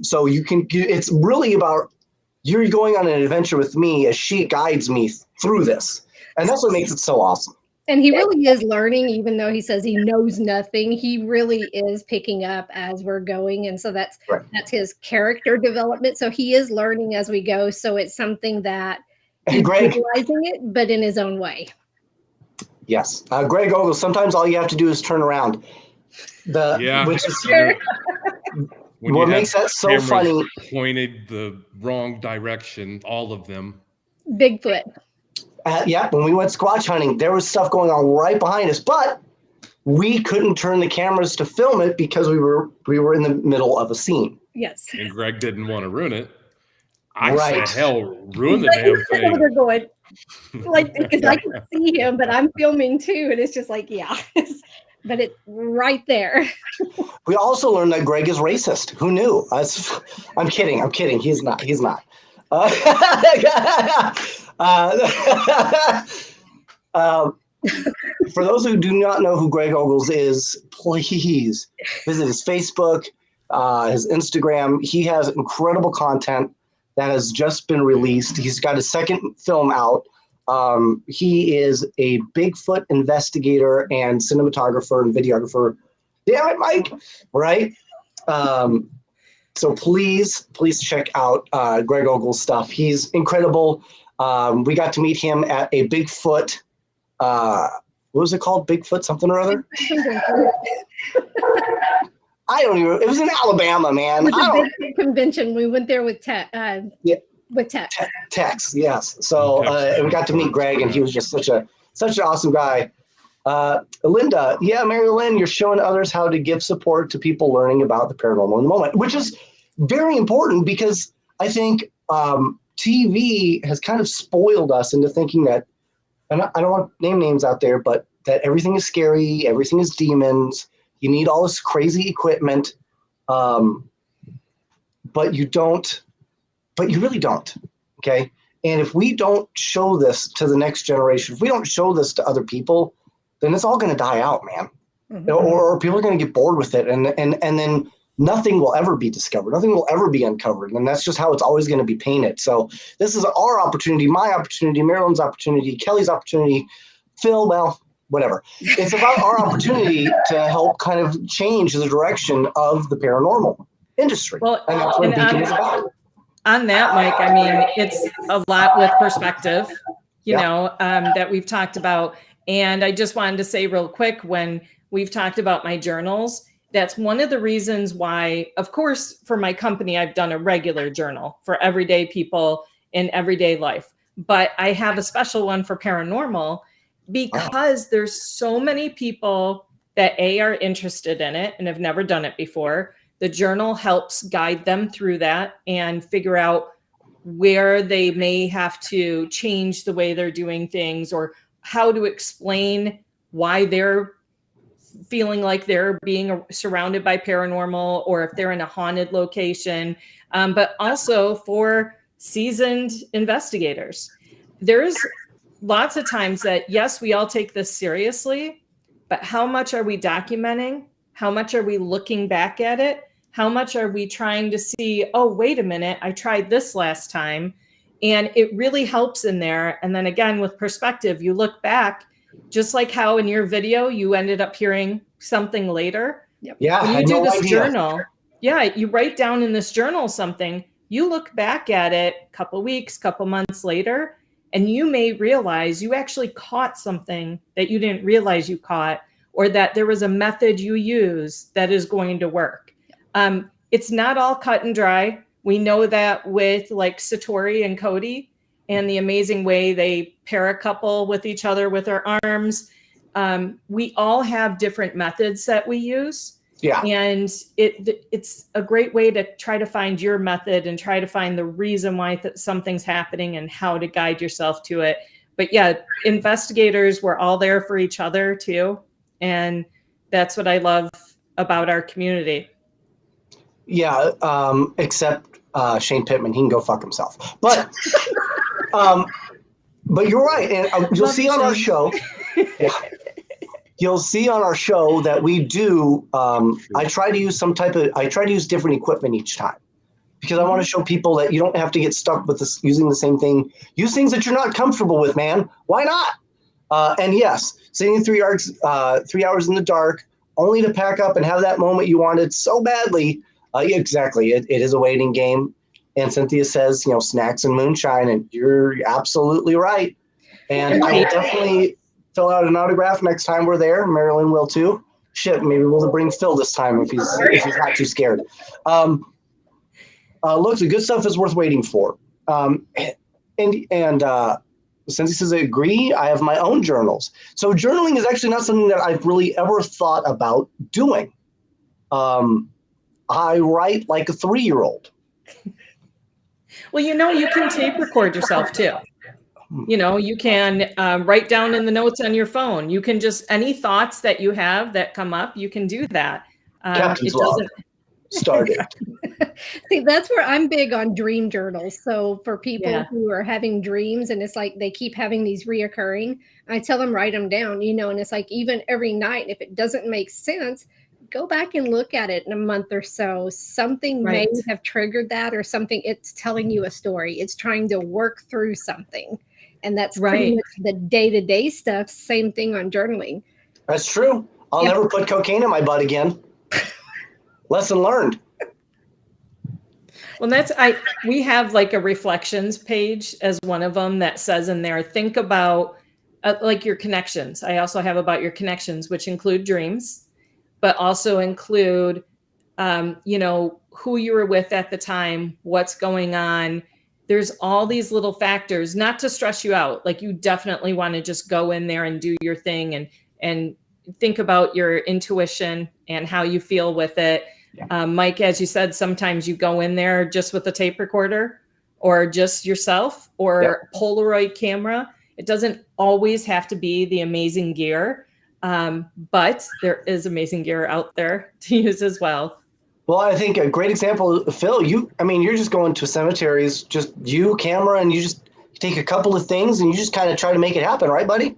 So it's really about, you're going on an adventure with me as she guides me through this. And that's what makes it so awesome. And he really is learning, even though he says he knows nothing. He really is picking up as we're going. And so that's his character development. So he is learning as we go. So it's something that he's utilizing it, but in his own way. Yes. Greg Ogle, sometimes all you have to do is turn around. Which is what makes that so funny. Pointed the wrong direction, all of them. Bigfoot. When we went squatch hunting, there was stuff going on right behind us, but we couldn't turn the cameras to film it because we were in the middle of a scene. Yes. And Greg didn't want to ruin it. Right. Hell, ruin the damn thing. They're going, like, because I can see him, but I'm filming too, and it's just like, yeah. But it's right there. We also learned that Greg is racist. Who knew? I'm kidding. He's not. For those who do not know who Greg Ogles is, please visit his Facebook, his Instagram. He has incredible content that has just been released. He's got his second film out. He is a Bigfoot investigator and cinematographer and videographer. Damn it, Mike! Right? So please check out Greg Ogle's stuff. He's incredible. We got to meet him at a Bigfoot. What was it called? Bigfoot something or other? I don't even. It was in Alabama, man. It was a big convention. We went there with Tex. With Tex. Tex, yes. So and we got to meet Greg, and he was just such an awesome guy. Linda, MaryLynn, you're showing others how to give support to people learning about the paranormal in the moment, which is very important because I think TV has kind of spoiled us into thinking that, and I don't want to name names out there, but that everything is scary, everything is demons. You need all this crazy equipment, but you really don't. Okay. And if we don't show this to the next generation, if we don't show this to other people, then it's all going to die out, man. Mm-hmm. Or people are going to get bored with it. And then nothing will ever be discovered. Nothing will ever be uncovered. And that's just how it's always going to be painted. So this is our opportunity, my opportunity, MaryLynn's opportunity, Kelly's opportunity, Phil, well, whatever. It's about our opportunity to help kind of change the direction of the paranormal industry. Well, and that's what Beacon is about. On that, Mike, I mean, it's a lot with perspective, that we've talked about. And I just wanted to say real quick, when we've talked about my journals, that's one of the reasons why, of course, for my company, I've done a regular journal for everyday people in everyday life. But I have a special one for paranormal because there's so many people that are interested in it and have never done it before. The journal helps guide them through that and figure out where they may have to change the way they're doing things or how to explain why they're feeling like they're being surrounded by paranormal or if they're in a haunted location, but also for seasoned investigators. There's lots of times that, yes, we all take this seriously, but how much are we documenting? How much are we looking back at it? How much are we trying to see, oh, wait a minute, I tried this last time. And it really helps in there. And then again, with perspective, you look back, just like how in your video, you ended up hearing something later. Yep. Yeah. When you do this journal, you write down in this journal something, you look back at it a couple weeks, couple months later, and you may realize you actually caught something that you didn't realize you caught, or that there was a method you use that is going to work. It's not all cut and dry. We know that with like Satori and Cody and the amazing way they pair a couple with each other with their arms. We all have different methods that we use. Yeah. And it's a great way to try to find your method and try to find the reason why something's happening and how to guide yourself to it. But yeah, investigators, we're all there for each other too. And that's what I love about our community. Yeah, except Shane Pittman, he can go fuck himself. But you're right, and you'll see on our show. Yeah, you'll see on our show that we do. I try to use different equipment each time because I want to show people that you don't have to get stuck with this using the same thing. Use things that you're not comfortable with, man. Why not? And yes, sitting 3 hours in the dark, only to pack up and have that moment you wanted so badly. Yeah, exactly. It is a waiting game. And Cynthia says, snacks and moonshine, and you're absolutely right. And I will definitely fill out an autograph next time we're there. MaryLynn will too. Shit, maybe we'll bring Phil this time if he's not too scared. Look, the good stuff is worth waiting for. And since he says I agree, I have my own journals. So journaling is actually not something that I've really ever thought about doing. I write like a 3-year-old. Well, you can tape record yourself too. You can write down in the notes on your phone. You can just, any thoughts that you have that come up, you can do that. Captain's log. Started. See, that's where I'm big on dream journals. So for people Yeah. who are having dreams and it's like they keep having these reoccurring, I tell them write them down, and it's like even every night, if it doesn't make sense, go back and look at it in a month or so. Something may have triggered that, or something, it's telling you a story. It's trying to work through something. And that's pretty much the day-to-day stuff. Same thing on journaling. That's true. I'll never put cocaine in my butt again. Lesson learned. Well, we have like a reflections page as one of them that says in there, think about like your connections. I also have about your connections, which include dreams, but also include, who you were with at the time, what's going on. There's all these little factors, not to stress you out. Like you definitely want to just go in there and do your thing and think about your intuition and how you feel with it. Mike, as you said, sometimes you go in there just with a tape recorder or just yourself or Polaroid camera. It doesn't always have to be the amazing gear, but there is amazing gear out there to use as well. Well, I think a great example, Phil, you're just going to cemeteries, just you, camera, and you just take a couple of things and you just kind of try to make it happen, right, buddy?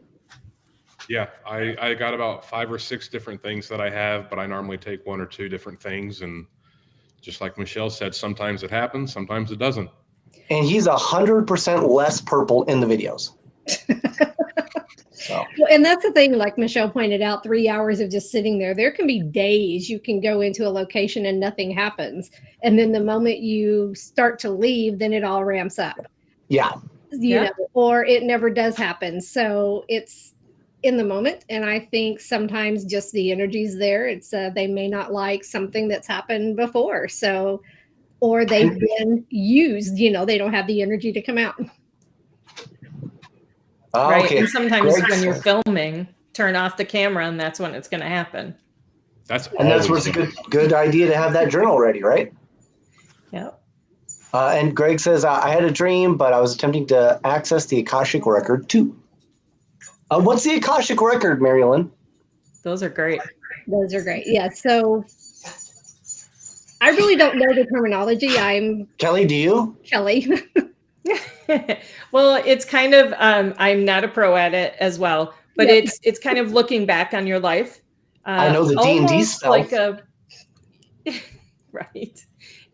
Yeah, I got about 5 or 6 different things that I have, but I normally take 1 or 2 different things. And just like Michelle said, sometimes it happens, sometimes it doesn't. And he's 100% less purple in the videos. So. Well, and that's the thing, like Michelle pointed out, 3 hours of just sitting there. There can be days you can go into a location and nothing happens. And then the moment you start to leave, then it all ramps up. Yeah. Or it never does happen. So it's in the moment. And I think sometimes just the energy's there. It's they may not like something that's happened before. So, or they've been used, they don't have the energy to come out. Oh, right. Okay. And sometimes when you're filming, turn off the camera and that's when it's going to happen. That's where it's a good idea to have that journal ready, right? Yeah. And Greg says, I had a dream, but I was attempting to access the Akashic record too. What's the Akashic record, MaryLynn? Those are great. Those are great. Yeah. So I really don't know the terminology. I'm Kelly, do you? Kelly. Well, it's kind of, I'm not a pro at it as well, but it's kind of looking back on your life. I know the D&D stuff. Like right.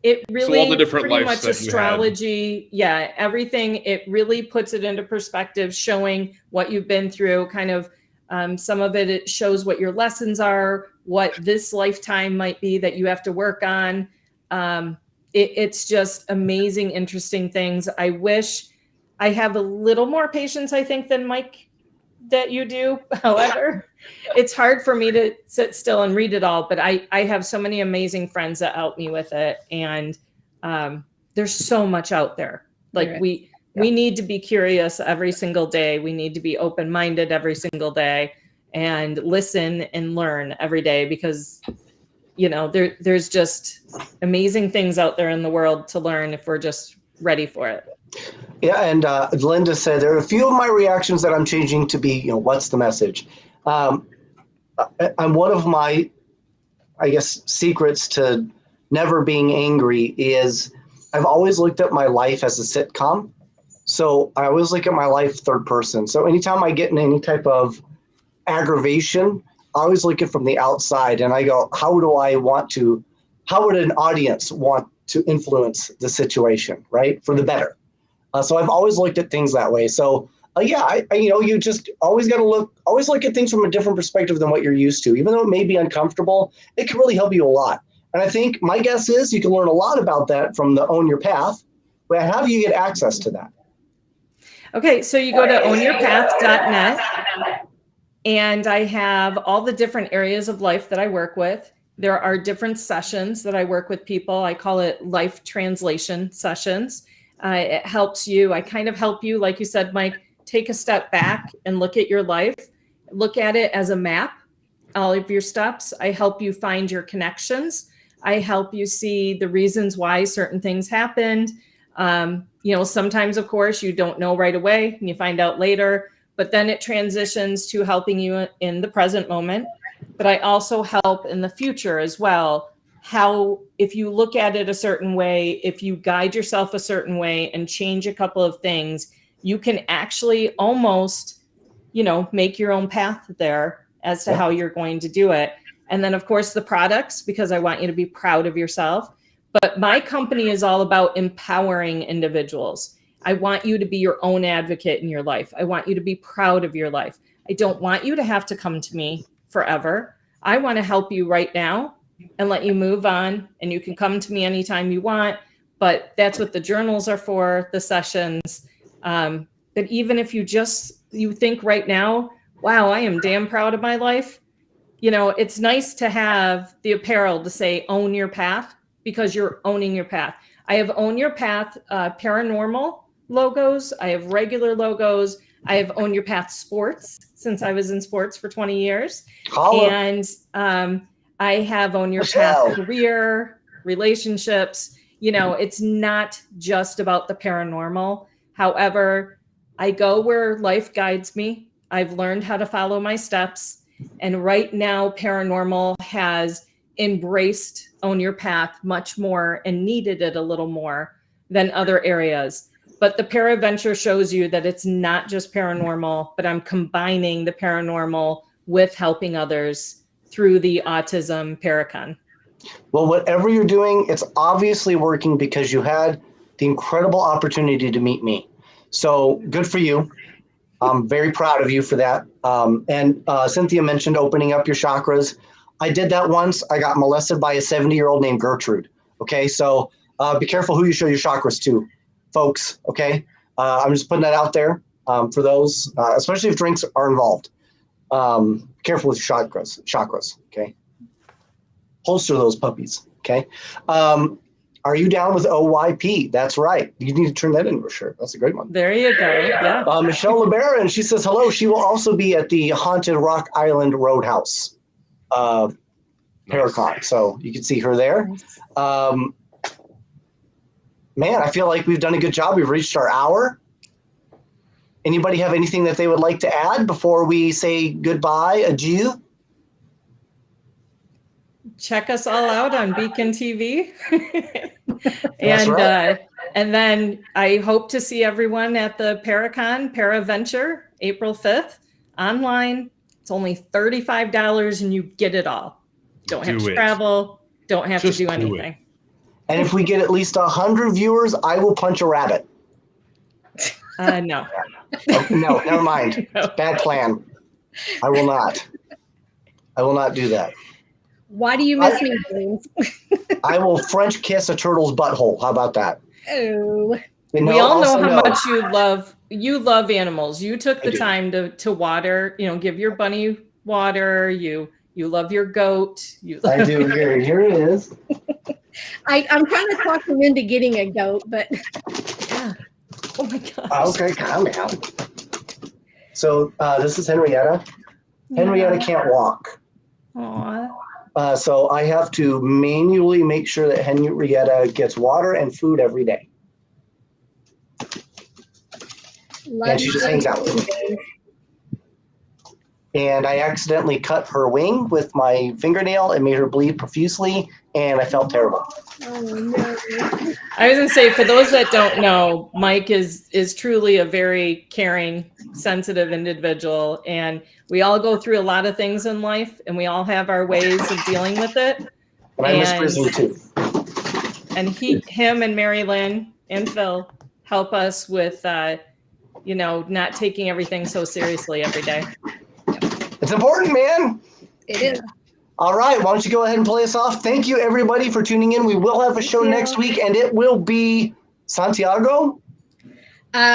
It really, so all the different pretty lives much astrology. Yeah. Everything. It really puts it into perspective, showing what you've been through, kind of, some of it shows what your lessons are, what this lifetime might be that you have to work on. It's just amazing, interesting things. I wish I have a little more patience, I think, than Mike that you do. However, it's hard for me to sit still and read it all, but I have so many amazing friends that help me with it. And there's so much out there. Like we need to be curious every single day. We need to be open-minded every single day and listen and learn every day, because there's just amazing things out there in the world to learn if we're just ready for it. Yeah, and Linda said there are a few of my reactions that I'm changing to be, what's the message? I'm one of my, I guess, secrets to never being angry is I've always looked at my life as a sitcom. So I always look at my life third person. So anytime I get in any type of aggravation, I always look at it from the outside and I go, how would an audience want to influence the situation, right? For the better. So I've always looked at things that way. So you just always got to look at things from a different perspective than what you're used to. Even though it may be uncomfortable, it can really help you a lot. And I think my guess is you can learn a lot about that from the Own Your Path. But how do you get access to that? Okay, so you go to ownyourpath.net And I have all the different areas of life that I work with. There are different sessions that I work with people. I call it life translation sessions. It helps you. I kind of help you, like you said, Mike, take a step back and look at your life. Look at it as a map, all of your steps. I help you find your connections. I help you see the reasons why certain things happened. Sometimes, of course, you don't know right away and you find out later, but then it transitions to helping you in the present moment. But I also help in the future as well. How, if you look at it a certain way, if you guide yourself a certain way and change a couple of things, you can actually almost, make your own path there as to how you're going to do it. And then, of course, the products, because I want you to be proud of yourself. But my company is all about empowering individuals. I want you to be your own advocate in your life. I want you to be proud of your life. I don't want you to have to come to me forever. I want to help you right now and let you move on. And you can come to me anytime you want. But that's what the journals are for, the sessions. But even if you think right now, wow, I am damn proud of my life. It's nice to have the apparel to say, own your path, because you're owning your path. I have Own Your Path paranormal logos. I have regular logos. I have Own Your Path sports, since I was in sports for 20 years. And I have Own Your Path career, relationships. It's not just about the paranormal. However, I go where life guides me. I've learned how to follow my steps. And right now, paranormal has embraced Own Your Path much more and needed it a little more than other areas. But the Paraventure shows you that it's not just paranormal, but I'm combining the paranormal with helping others through the Autism Paracon. Well, whatever you're doing, it's obviously working because you had the incredible opportunity to meet me. So good for you. I'm very proud of you for that. And Cynthia mentioned opening up your chakras. I did that once. I got molested by a 70-year-old named Gertrude. Okay, so be careful who you show your chakras to, folks. Okay, I'm just putting that out there for those, especially if drinks are involved. Careful with your chakras. Okay, holster those puppies. Okay. Are you down with OYP? That's right. You need to turn that into a shirt. That's a great one. There you go. Yeah. Michelle LeBaron, she says hello. She will also be at the Haunted Rock Island Roadhouse Paracon. So you can see her there. Man, I feel like we've done a good job. We've reached our hour. Anybody have anything that they would like to add before we say goodbye, adieu? Check us all out on Beacon TV. That's right. And then I hope to see everyone at the Paracon, Paraventure, April 5th, online. It's only $35 and you get it all. Don't have to travel. Don't have to do anything. And if we get at least 100 viewers, I will punch a rabbit. No. Oh, no, never mind. No. Bad plan. I will not do that. Why do you miss me, James? I will French kiss a turtle's butthole. How about that? Oh. We all know how much you love animals. You took the time to water, give your bunny water. You love your goat. I do. Here it is. I'm trying to talk him into getting a goat, but yeah. Oh my gosh. Okay, calm down. So this is Henrietta. Yeah. Henrietta can't walk. Aww. So I have to manually make sure that Henrietta gets water and food every day. And she just hangs out with me. And I accidentally cut her wing with my fingernail and made her bleed profusely, and I felt terrible. Oh, no. I was going to say, for those that don't know, Mike is truly a very caring, sensitive individual, and we all go through a lot of things in life, and we all have our ways of dealing with it. And I miss Grizzly too. And him and MaryLynn and Phil help us with, not taking everything so seriously every day. It's important, man. It is. All right. Why don't you go ahead and play us off? Thank you, everybody, for tuning in. We will have a show next week, and it will be Santiago.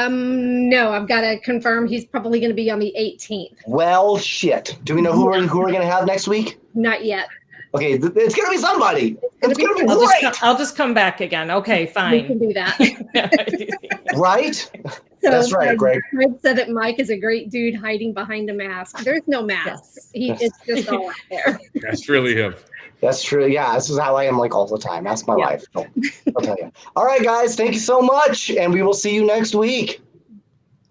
No, I've got to confirm. He's probably going to be on the 18th. Well, shit. Do we know who we're going to have next week? Not yet. Okay, it's going to be somebody. It's going to be great. I'll just come back again. Okay, We fine. can do that. Right? So, That's right, Greg. Fred said that Mike is a great dude hiding behind a mask. There's no mask. Yes. It's just all out there. That's really him. That's true. Yeah, this is how I am like all the time. That's my Yeah. life. So, I'll tell you. All right, guys. Thank you so much. And we will see you next week.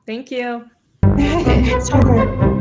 Thank you. It's over.